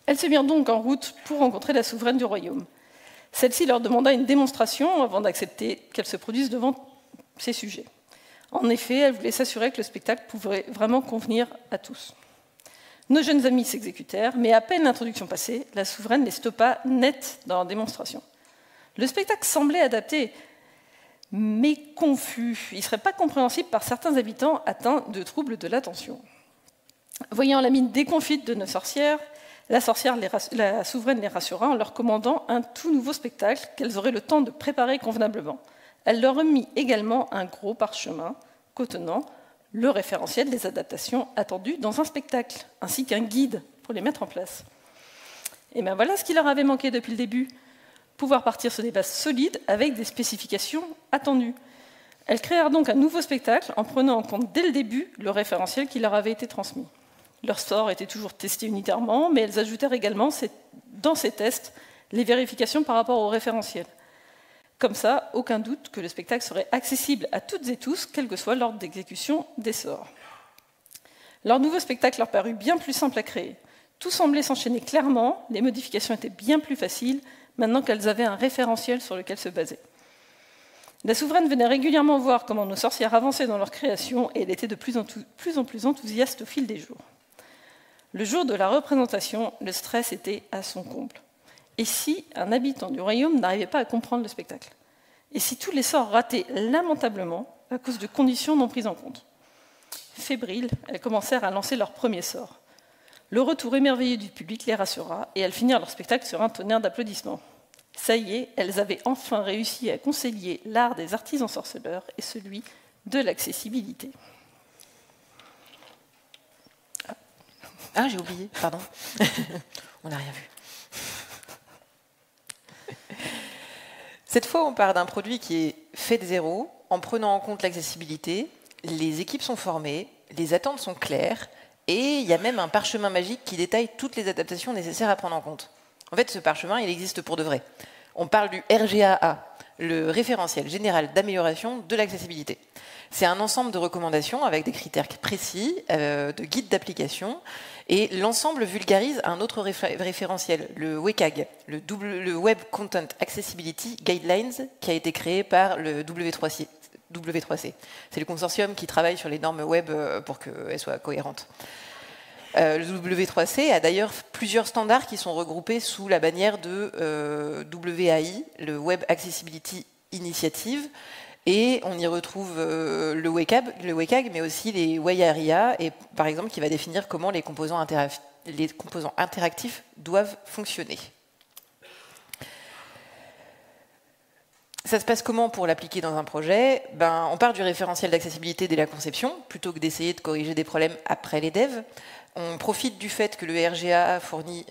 Elles se mirent donc en route pour rencontrer la souveraine du royaume. Celle-ci leur demanda une démonstration avant d'accepter qu'elle se produise devant ses sujets. En effet, elle voulait s'assurer que le spectacle pouvait vraiment convenir à tous. Nos jeunes amis s'exécutèrent, mais à peine l'introduction passée, la souveraine les stoppa net dans leur démonstration. Le spectacle semblait adapté, mais confus. Il ne serait pas compréhensible par certains habitants atteints de troubles de l'attention. Voyant la mine déconfite de nos sorcières, la souveraine les rassura en leur commandant un tout nouveau spectacle qu'elles auraient le temps de préparer convenablement. Elle leur remit également un gros parchemin contenant le référentiel des adaptations attendues dans un spectacle, ainsi qu'un guide pour les mettre en place. Et bien voilà ce qui leur avait manqué depuis le début, pouvoir partir sur des bases solides avec des spécifications attendues. Elles créèrent donc un nouveau spectacle en prenant en compte dès le début le référentiel qui leur avait été transmis. Leur sort était toujours testé unitairement, mais elles ajoutèrent également dans ces tests les vérifications par rapport au référentiel. Comme ça, aucun doute que le spectacle serait accessible à toutes et tous, quel que soit l'ordre d'exécution des sorts. Leur nouveau spectacle leur parut bien plus simple à créer. Tout semblait s'enchaîner clairement, les modifications étaient bien plus faciles, maintenant qu'elles avaient un référentiel sur lequel se baser. La souveraine venait régulièrement voir comment nos sorcières avançaient dans leur création, et elle était de plus en plus enthousiaste au fil des jours. Le jour de la représentation, le stress était à son comble. Et si un habitant du royaume n'arrivait pas à comprendre le spectacle? Et si tous les sorts rataient lamentablement à cause de conditions non prises en compte? Fébriles, elles commencèrent à lancer leur premier sort. Le retour émerveillé du public les rassura et elles finirent leur spectacle sur un tonnerre d'applaudissements. Ça y est, elles avaient enfin réussi à concilier l'art des artisans sorceleurs et celui de l'accessibilité. Ah, j'ai oublié, pardon. On n'a rien vu. Cette fois, on part d'un produit qui est fait de zéro, en prenant en compte l'accessibilité, les équipes sont formées, les attentes sont claires, et il y a même un parchemin magique qui détaille toutes les adaptations nécessaires à prendre en compte. En fait, ce parchemin, il existe pour de vrai. On parle du RGAA, le référentiel général d'amélioration de l'accessibilité. C'est un ensemble de recommandations avec des critères précis, de guides d'application, et l'ensemble vulgarise un autre référentiel, le WCAG, le Web Content Accessibility Guidelines, qui a été créé par le W3C. C'est le consortium qui travaille sur les normes web pour qu'elles soient cohérentes. Le W3C a d'ailleurs plusieurs standards qui sont regroupés sous la bannière de WAI, le Web Accessibility Initiative, et on y retrouve le WCAG, mais aussi les WAIARIA, et par exemple qui va définir comment les composants interactifs doivent fonctionner. Ça se passe comment pour l'appliquer dans un projet? On part du référentiel d'accessibilité dès la conception, plutôt que d'essayer de corriger des problèmes après les devs. On profite du fait que le RGA fournit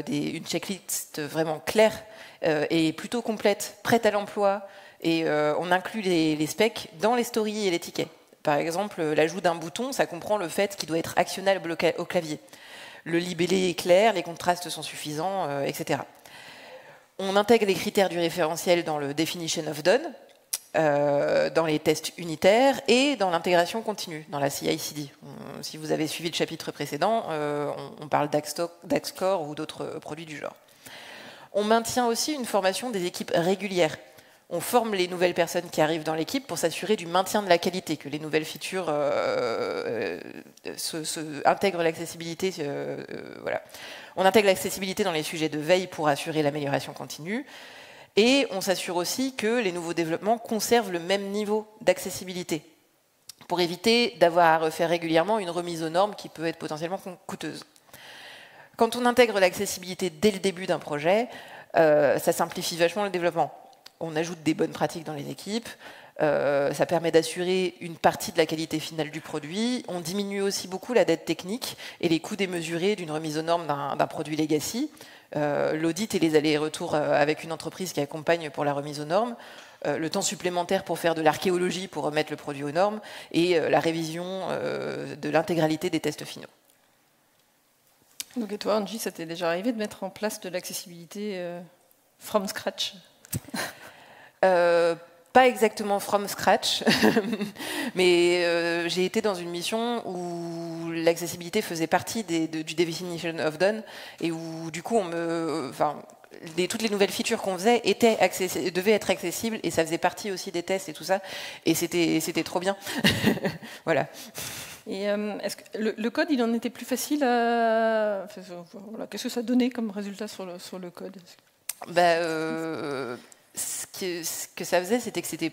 une checklist vraiment claire et plutôt complète, prête à l'emploi, et on inclut les specs dans les stories et les tickets. Par exemple, l'ajout d'un bouton, ça comprend le fait qu'il doit être actionnable au clavier. Le libellé est clair, les contrastes sont suffisants, etc. On intègre les critères du référentiel dans le Definition of Done, dans les tests unitaires et dans l'intégration continue, dans la CI/CD. Si vous avez suivi le chapitre précédent, on parle d'Axcore ou d'autres produits du genre. On maintient aussi une formation des équipes régulières. On forme les nouvelles personnes qui arrivent dans l'équipe pour s'assurer du maintien de la qualité, que les nouvelles features intègrent l'accessibilité. Voilà. On intègre l'accessibilité dans les sujets de veille pour assurer l'amélioration continue. Et on s'assure aussi que les nouveaux développements conservent le même niveau d'accessibilité, pour éviter d'avoir à refaire régulièrement une remise aux normes qui peut être potentiellement coûteuse. Quand on intègre l'accessibilité dès le début d'un projet, ça simplifie vachement le développement. On ajoute des bonnes pratiques dans les équipes, ça permet d'assurer une partie de la qualité finale du produit, on diminue aussi beaucoup la dette technique et les coûts démesurés d'une remise aux normes d'un produit legacy, l'audit et les allers-retours avec une entreprise qui accompagne pour la remise aux normes, le temps supplémentaire pour faire de l'archéologie pour remettre le produit aux normes et la révision de l'intégralité des tests finaux. Donc et toi, Angie, ça t'est déjà arrivé de mettre en place de l'accessibilité from scratch? Pas exactement from scratch, mais j'ai été dans une mission où l'accessibilité faisait partie du Definition of Done et où du coup toutes les nouvelles features qu'on faisait devaient être accessibles et ça faisait partie aussi des tests et tout ça et c'était trop bien. Voilà. Et est-ce que le code, il en était plus facile à... Voilà, qu'est-ce que ça donnait comme résultat sur le code? Ce que ça faisait, c'était que c'était,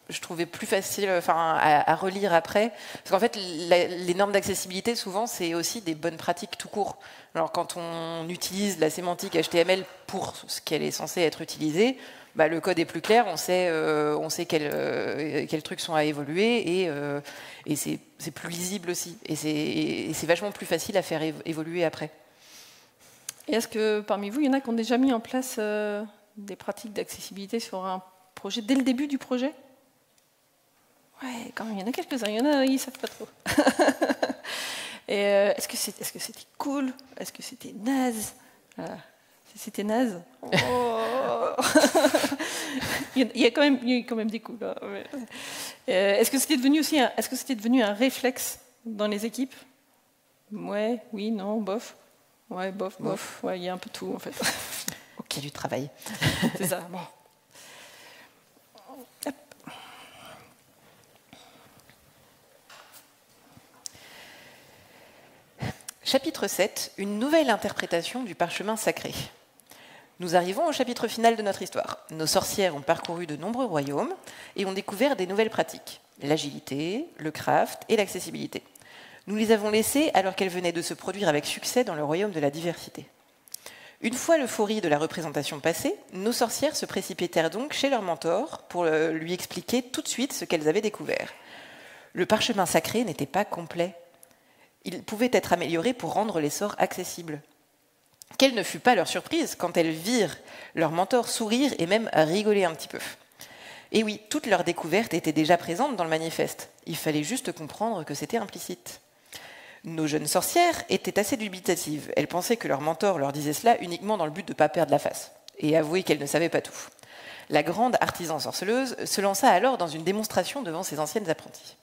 je trouvais, plus facile à relire après. Parce qu'en fait, les normes d'accessibilité, souvent, c'est aussi des bonnes pratiques tout court. Alors, quand on utilise la sémantique HTML pour ce qu'elle est censée être utilisée, le code est plus clair, on sait quels trucs sont à évoluer et c'est plus lisible aussi. Et c'est vachement plus facile à faire évoluer après. Et est-ce que parmi vous, il y en a qui ont déjà mis en place des pratiques d'accessibilité sur un projet dès le début du projet? Ouais, quand même, il y en a quelques-uns. Il y en a, ils ne savent pas trop. Et est-ce que c'était cool? Est-ce que c'était naze? C'était naze. Oh. il y a quand même des coups là. Est-ce que c'était devenu un réflexe dans les équipes? Ouais, oui, non, bof. Ouais, bof. Ouais, il y a un peu tout en fait. Ok, du travail. C'est ça. Bon. Hop. Chapitre 7, une nouvelle interprétation du parchemin sacré. Nous arrivons au chapitre final de notre histoire. Nos sorcières ont parcouru de nombreux royaumes et ont découvert des nouvelles pratiques, l'agilité, le craft et l'accessibilité. Nous les avons laissées alors qu'elles venaient de se produire avec succès dans le royaume de la diversité. Une fois l'euphorie de la représentation passée, nos sorcières se précipitèrent donc chez leur mentor pour lui expliquer tout de suite ce qu'elles avaient découvert. Le parchemin sacré n'était pas complet. Il pouvait être amélioré pour rendre les sorts accessibles. Quelle ne fut pas leur surprise quand elles virent leur mentor sourire et même rigoler un petit peu. Et oui, toute leur découverte était déjà présente dans le manifeste. Il fallait juste comprendre que c'était implicite. Nos jeunes sorcières étaient assez dubitatives. Elles pensaient que leur mentor leur disait cela uniquement dans le but de ne pas perdre la face, et avouer qu'elles ne savaient pas tout. La grande artisan sorceleuse se lança alors dans une démonstration devant ses anciennes apprenties.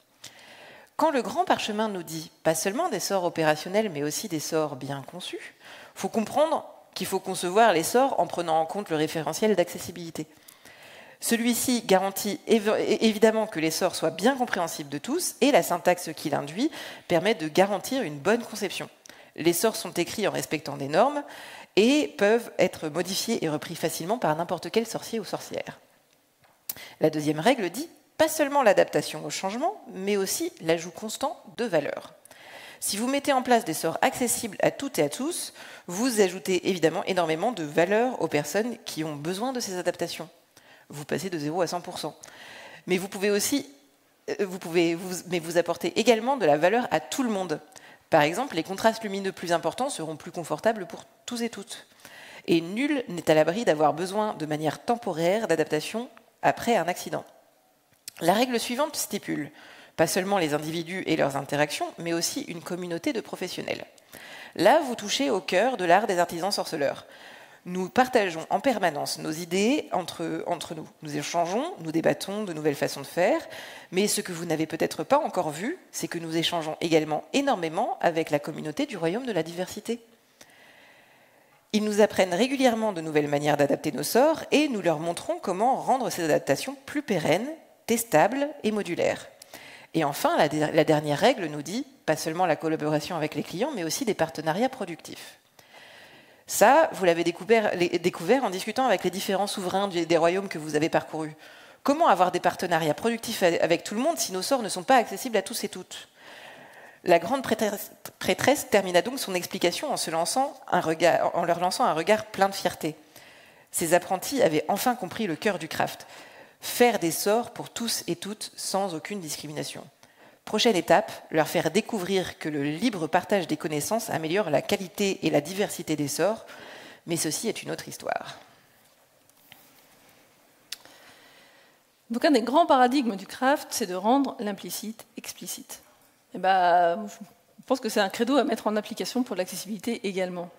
Quand le grand parchemin nous dit pas seulement des sorts opérationnels, mais aussi des sorts bien conçus, il faut comprendre qu'il faut concevoir les sorts en prenant en compte le référentiel d'accessibilité. Celui-ci garantit évidemment que les sorts soient bien compréhensibles de tous, et la syntaxe qu'il induit permet de garantir une bonne conception. Les sorts sont écrits en respectant des normes et peuvent être modifiés et repris facilement par n'importe quel sorcier ou sorcière. La deuxième règle dit pas seulement l'adaptation au changement, mais aussi l'ajout constant de valeurs. Si vous mettez en place des sorts accessibles à toutes et à tous, vous ajoutez évidemment énormément de valeur aux personnes qui ont besoin de ces adaptations. Vous passez de 0 à 100%. Mais vous pouvez aussi, vous apportez également de la valeur à tout le monde. Par exemple, les contrastes lumineux plus importants seront plus confortables pour tous et toutes. Et nul n'est à l'abri d'avoir besoin de manière temporaire d'adaptation après un accident. La règle suivante stipule pas seulement les individus et leurs interactions, mais aussi une communauté de professionnels. Là, vous touchez au cœur de l'art des artisans sorceleurs. Nous partageons en permanence nos idées entre nous. Nous échangeons, nous débattons de nouvelles façons de faire, mais ce que vous n'avez peut-être pas encore vu, c'est que nous échangeons également énormément avec la communauté du royaume de la diversité. Ils nous apprennent régulièrement de nouvelles manières d'adapter nos sorts et nous leur montrons comment rendre ces adaptations plus pérennes, testables et modulaires. Et enfin, la dernière règle nous dit pas seulement la collaboration avec les clients, mais aussi des partenariats productifs. Ça, vous l'avez découvert en discutant avec les différents souverains des royaumes que vous avez parcourus. Comment avoir des partenariats productifs avec tout le monde si nos sorts ne sont pas accessibles à tous et toutes ? La grande prêtresse termina donc son explication en leur lançant un regard plein de fierté. Ses apprentis avaient enfin compris le cœur du craft. Faire des sorts pour tous et toutes sans aucune discrimination. Prochaine étape, leur faire découvrir que le libre partage des connaissances améliore la qualité et la diversité des sorts, mais ceci est une autre histoire. Donc un des grands paradigmes du craft, c'est de rendre l'implicite explicite. Et je pense que c'est un credo à mettre en application pour l'accessibilité également.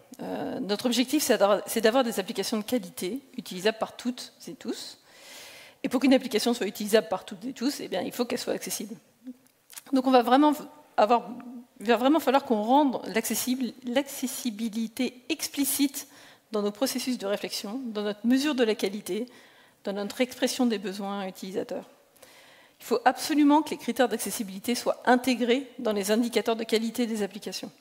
Notre objectif, c'est d'avoir des applications de qualité, utilisables par toutes et tous. Et pour qu'une application soit utilisable par toutes et tous, il faut qu'elle soit accessible. Donc il va vraiment falloir qu'on rende l'accessibilité explicite dans nos processus de réflexion, dans notre mesure de la qualité, dans notre expression des besoins utilisateurs. Il faut absolument que les critères d'accessibilité soient intégrés dans les indicateurs de qualité des applications.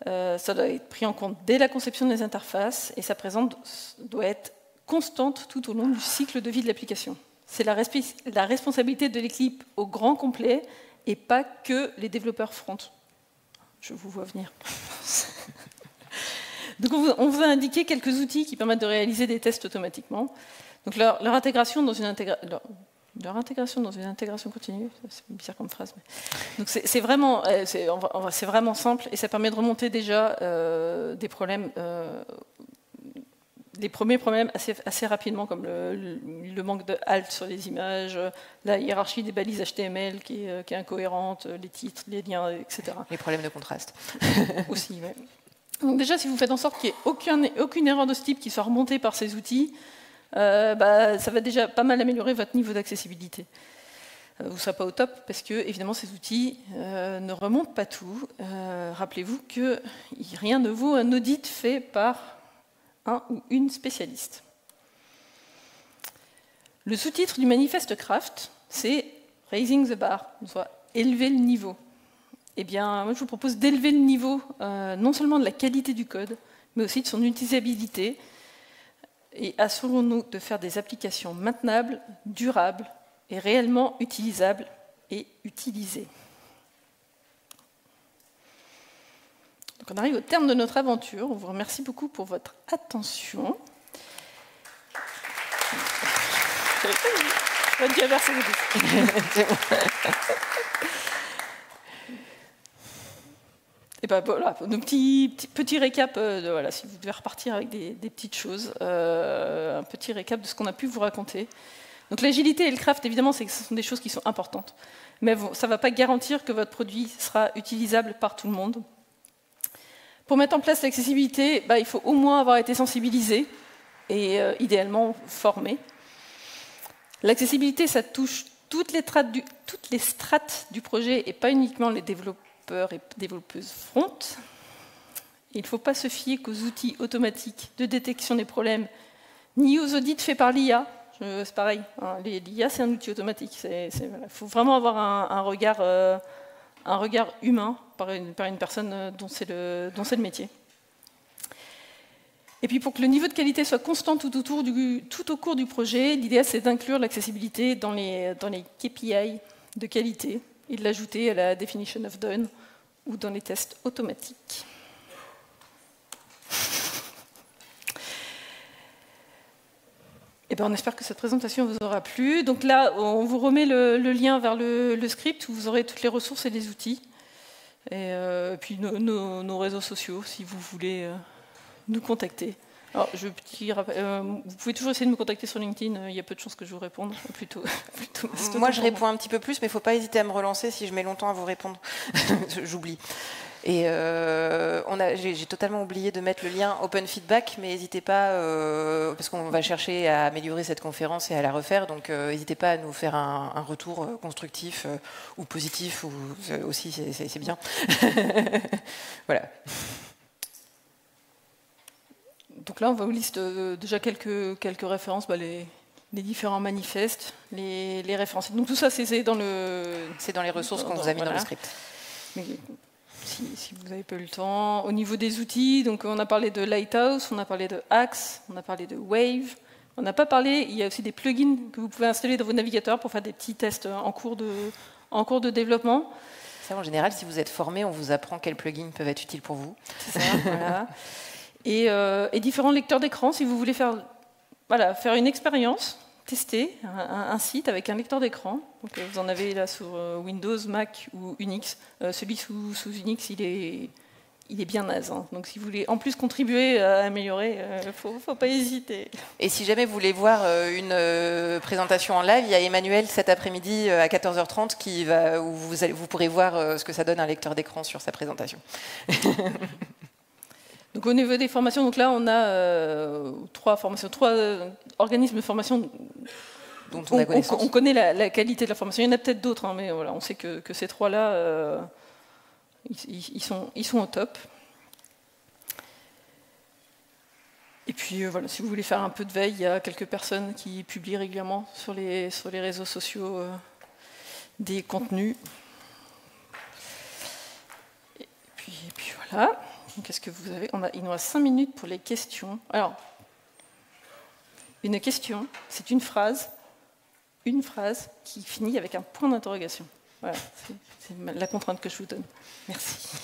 Ça doit être pris en compte dès la conception des interfaces et sa présence doit être constante tout au long du cycle de vie de l'application. C'est la responsabilité de l'équipe au grand complet et pas que les développeurs front. Je vous vois venir. Donc on vous a indiqué quelques outils qui permettent de réaliser des tests automatiquement. Donc leur intégration dans une intégration continue, c'est bizarre comme phrase. Mais... Donc c'est vraiment simple et ça permet de remonter déjà des problèmes. Les premiers problèmes assez rapidement, comme le manque de halt sur les images, la hiérarchie des balises HTML qui est incohérente, les titres, les liens, etc. Les problèmes de contraste. Aussi, ouais. Donc déjà, si vous faites en sorte qu'il n'y ait aucune erreur de ce type qui soit remontée par ces outils, ça va déjà pas mal améliorer votre niveau d'accessibilité. Vous ne serez pas au top parce que, évidemment, ces outils ne remontent pas tout. Rappelez-vous que rien ne vaut un audit fait par un ou une spécialiste. Le sous-titre du manifeste Craft, c'est « Raising the bar », soit « élever le niveau ». Eh bien, moi, je vous propose d'élever le niveau non seulement de la qualité du code, mais aussi de son utilisabilité, et assurons-nous de faire des applications maintenables, durables et réellement utilisables et utilisées. Donc on arrive au terme de notre aventure. On vous remercie beaucoup pour votre attention. Dieu merci. Et ben voilà, nos petits récaps, voilà, si vous devez repartir avec des petites choses, un petit récap de ce qu'on a pu vous raconter. Donc l'agilité et le craft, évidemment, ce sont des choses qui sont importantes. Mais ça ne va pas garantir que votre produit sera utilisable par tout le monde. Pour mettre en place l'accessibilité, il faut au moins avoir été sensibilisé et idéalement formé. L'accessibilité, ça touche toutes les strates du projet et pas uniquement les développeurs et développeuses front. Il ne faut pas se fier qu'aux outils automatiques de détection des problèmes, ni aux audits faits par l'IA. C'est pareil, hein, l'IA c'est un outil automatique. Il faut vraiment avoir un regard humain par une personne dont c'est le métier. Et puis pour que le niveau de qualité soit constant tout au cours du projet, l'idée c'est d'inclure l'accessibilité dans les KPI de qualité et de l'ajouter à la definition of done ou dans les tests automatiques. Et on espère que cette présentation vous aura plu. Donc là, on vous remet le lien vers le script où vous aurez toutes les ressources et les outils. Et puis nos réseaux sociaux, si vous voulez nous contacter. Alors, vous pouvez toujours essayer de me contacter sur LinkedIn, il y a peu de chances que je vous réponde. Plutôt Moi, je réponds un petit peu plus, mais il ne faut pas hésiter à me relancer si je mets longtemps à vous répondre. J'oublie. Et j'ai totalement oublié de mettre le lien Open Feedback, mais n'hésitez pas, parce qu'on va chercher à améliorer cette conférence et à la refaire, donc n'hésitez pas à nous faire un retour constructif ou positif, ou aussi c'est bien. Voilà. Donc là, on va vous liste déjà quelques références, les différents manifestes, les références. Donc tout ça, c'est dans les ressources qu'on vous a mis dans le script. Mais, si vous n'avez pas eu le temps. Au niveau des outils, donc on a parlé de Lighthouse, on a parlé de Axe, on a parlé de Wave. On n'a pas parlé, il y a aussi des plugins que vous pouvez installer dans vos navigateurs pour faire des petits tests en cours de développement. Ça, en général, si vous êtes formé, on vous apprend quels plugins peuvent être utiles pour vous. C'est ça, voilà. Et différents lecteurs d'écran, si vous voulez faire une expérience, tester un site avec un lecteur d'écran. Donc, vous en avez là sur Windows, Mac ou Unix. Celui sous Unix, il est bien naze. Hein. Donc si vous voulez en plus contribuer à améliorer, faut pas hésiter. Et si jamais vous voulez voir une présentation en live, il y a Emmanuel cet après-midi à 14h30 où vous pourrez voir ce que ça donne un lecteur d'écran sur sa présentation. Donc au niveau des formations, donc là on a trois organismes de formation dont on a connaissance. On connaît la qualité de la formation. Il y en a peut-être d'autres, hein, mais voilà, on sait que ces trois-là, ils sont au top. Et puis voilà, si vous voulez faire un peu de veille, il y a quelques personnes qui publient régulièrement sur les réseaux sociaux des contenus. Et puis voilà. Qu'est-ce que vous avez ? Il nous reste 5 minutes pour les questions. Alors, une question, c'est une phrase qui finit avec un point d'interrogation. Voilà, c'est la contrainte que je vous donne. Merci.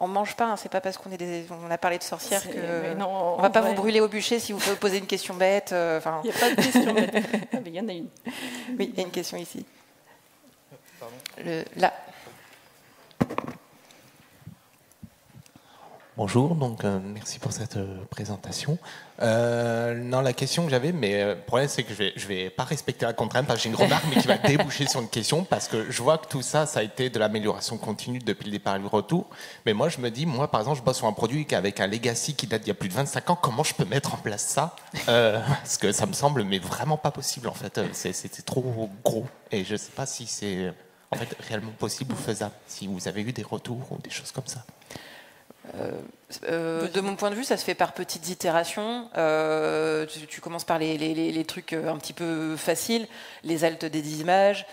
On ne mange pas, hein, c'est pas parce qu'on a parlé de sorcières qu'on ne va pas vous brûler au bûcher si vous pouvez poser une question bête. Il n'y a pas de question bête. Ah, mais il y en a une. Oui, il y a une question ici. Là. Bonjour, donc merci pour cette présentation. Non, la question que j'avais, mais le problème c'est que je vais pas respecter la contrainte parce que j'ai une remarque mais qui va déboucher sur une question parce que je vois que tout ça, ça a été de l'amélioration continue depuis le départ et le retour. Mais moi, je me dis, moi par exemple, je bosse sur un produit avec un legacy qui date d'il y a plus de 25 ans. Comment je peux mettre en place ça parce que ça me semble mais vraiment pas possible en fait. C'est trop gros et je sais pas si c'est en fait réellement possible ou faisable. Si vous avez eu des retours ou des choses comme ça. De mon point de vue, ça se fait par petites itérations. Tu commences par les trucs un petit peu faciles, les alt des images,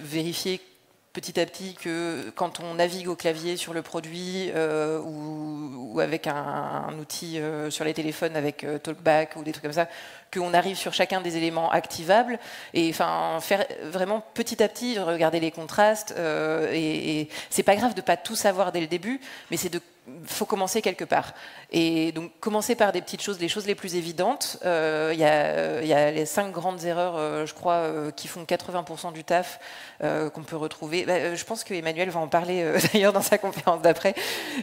vérifier petit à petit que quand on navigue au clavier sur le produit ou avec un outil sur les téléphones avec Talkback ou des trucs comme ça, qu'on arrive sur chacun des éléments activables et enfin faire vraiment petit à petit regarder les contrastes et c'est pas grave de pas tout savoir dès le début, mais c'est de faut commencer quelque part. Et donc, commencer par des petites choses, les choses les plus évidentes. Il y a les 5 grandes erreurs, je crois, qui font 80% du taf qu'on peut retrouver. Je pense qu'Emmanuel va en parler d'ailleurs dans sa conférence d'après,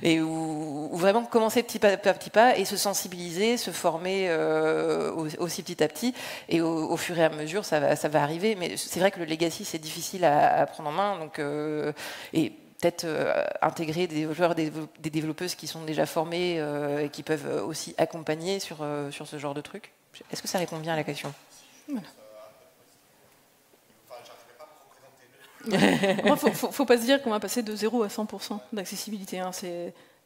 et où vraiment commencer petit pas par petit pas et se sensibiliser, se former aussi petit à petit. Et au fur et à mesure, ça va arriver. Mais c'est vrai que le legacy, c'est difficile à prendre en main. Donc, et peut-être intégrer des développeurs, des développeuses qui sont déjà formés et qui peuvent aussi accompagner sur ce genre de trucs. Est-ce que ça répond bien à la question? Voilà. Faut pas se dire qu'on va passer de 0 à 100% d'accessibilité. Hein.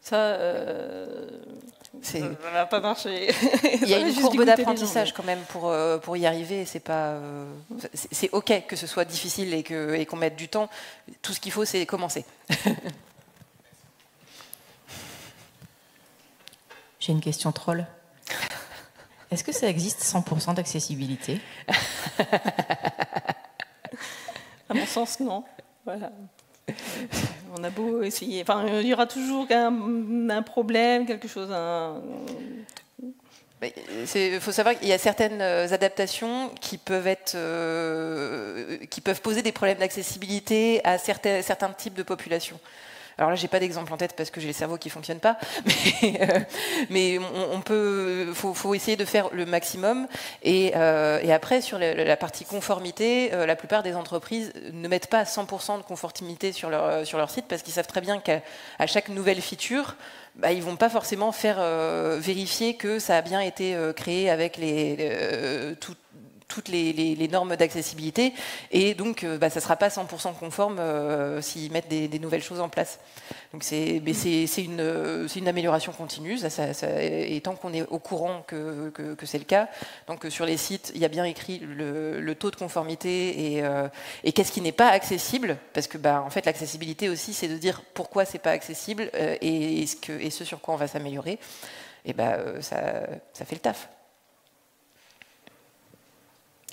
Ça va pas marcher. Il y a une courbe d'apprentissage quand même pour y arriver. C'est pas, c'est ok que ce soit difficile et qu'on mette du temps. Tout ce qu'il faut, c'est commencer. J'ai une question troll. Est-ce que ça existe 100% d'accessibilité? À mon sens, non. Voilà. On a beau essayer. Enfin, il y aura toujours un problème, quelque chose. Il faut savoir qu'il y a certaines adaptations qui peuvent poser des problèmes d'accessibilité à certains types de populations. Alors là, j'ai pas d'exemple en tête parce que j'ai le cerveau qui fonctionne pas, mais faut essayer de faire le maximum. Et après, sur la partie conformité, la plupart des entreprises ne mettent pas 100% de conformité sur leur site parce qu'ils savent très bien qu'à chaque nouvelle feature, ils vont pas forcément faire vérifier que ça a bien été créé avec toutes les normes d'accessibilité, et donc ça ne sera pas 100% conforme s'ils mettent des nouvelles choses en place. Donc c'est une amélioration continue, et tant qu'on est au courant que c'est le cas, donc sur les sites, il y a bien écrit le taux de conformité et qu'est-ce qui n'est pas accessible, parce que en fait l'accessibilité aussi, c'est de dire pourquoi c'est pas accessible et ce sur quoi on va s'améliorer, et ça fait le taf.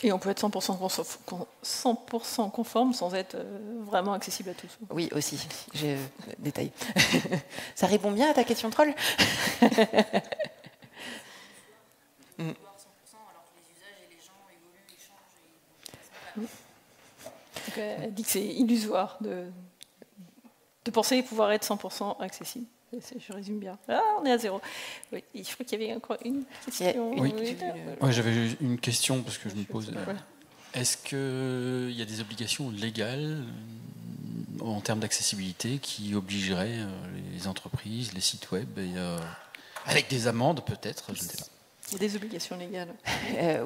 Et on peut être 100% conforme sans être vraiment accessible à tous. Oui, aussi. J'ai détaillé. Ça répond bien à ta question troll? Elle dit que c'est illusoire de penser pouvoir être 100% accessible. Je résume bien. Ah, on est à 0. Oui, je crois qu'il y avait encore une question. Oui, j'avais une question parce que je me pose. Est-ce qu'il y a des obligations légales en termes d'accessibilité qui obligeraient les entreprises, les sites web, avec des amendes peut-être, je ne sais pas. Il y a des obligations légales.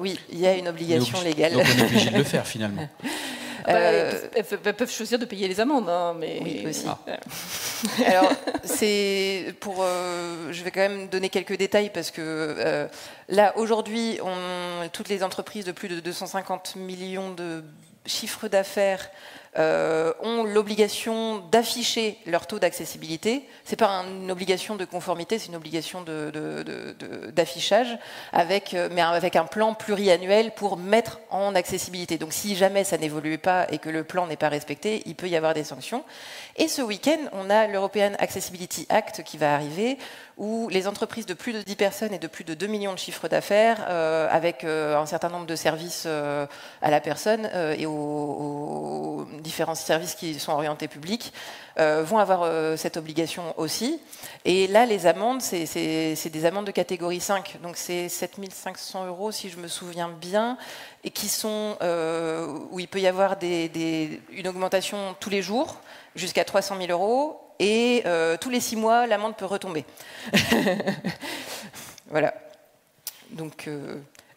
Oui, il y a une obligation légale. Donc on est obligé de le faire finalement. Elles peuvent choisir de payer les amendes, hein, mais oui aussi. Alors je vais quand même donner quelques détails parce que là aujourd'hui, toutes les entreprises de plus de 250 millions de chiffre d'affaires ont l'obligation d'afficher leur taux d'accessibilité. C'est pas une obligation de conformité, c'est une obligation d'affichage mais avec un plan pluriannuel pour mettre en accessibilité. Donc si jamais ça n'évolue pas et que le plan n'est pas respecté, il peut y avoir des sanctions. Et ce week-end, on a l'European Accessibility Act qui va arriver, où les entreprises de plus de 10 personnes et de plus de 2 millions de chiffres d'affaires, avec un certain nombre de services à la personne et aux différents services qui sont orientés publics, vont avoir cette obligation aussi. Et là, les amendes, c'est des amendes de catégorie 5, donc c'est 7 500 € si je me souviens bien, et qui sont où il peut y avoir une augmentation tous les jours, jusqu'à 300 000 €, et tous les 6 mois, l'amende peut retomber. Voilà. Donc,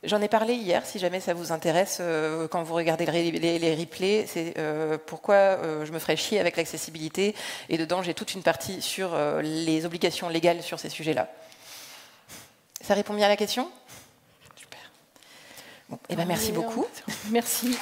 j'en ai parlé hier, si jamais ça vous intéresse, quand vous regardez les replays, c'est pourquoi je me ferais chier avec l'accessibilité, et dedans, j'ai toute une partie sur les obligations légales sur ces sujets-là. Ça répond bien à la question? Super. Bon, merci beaucoup. Merci.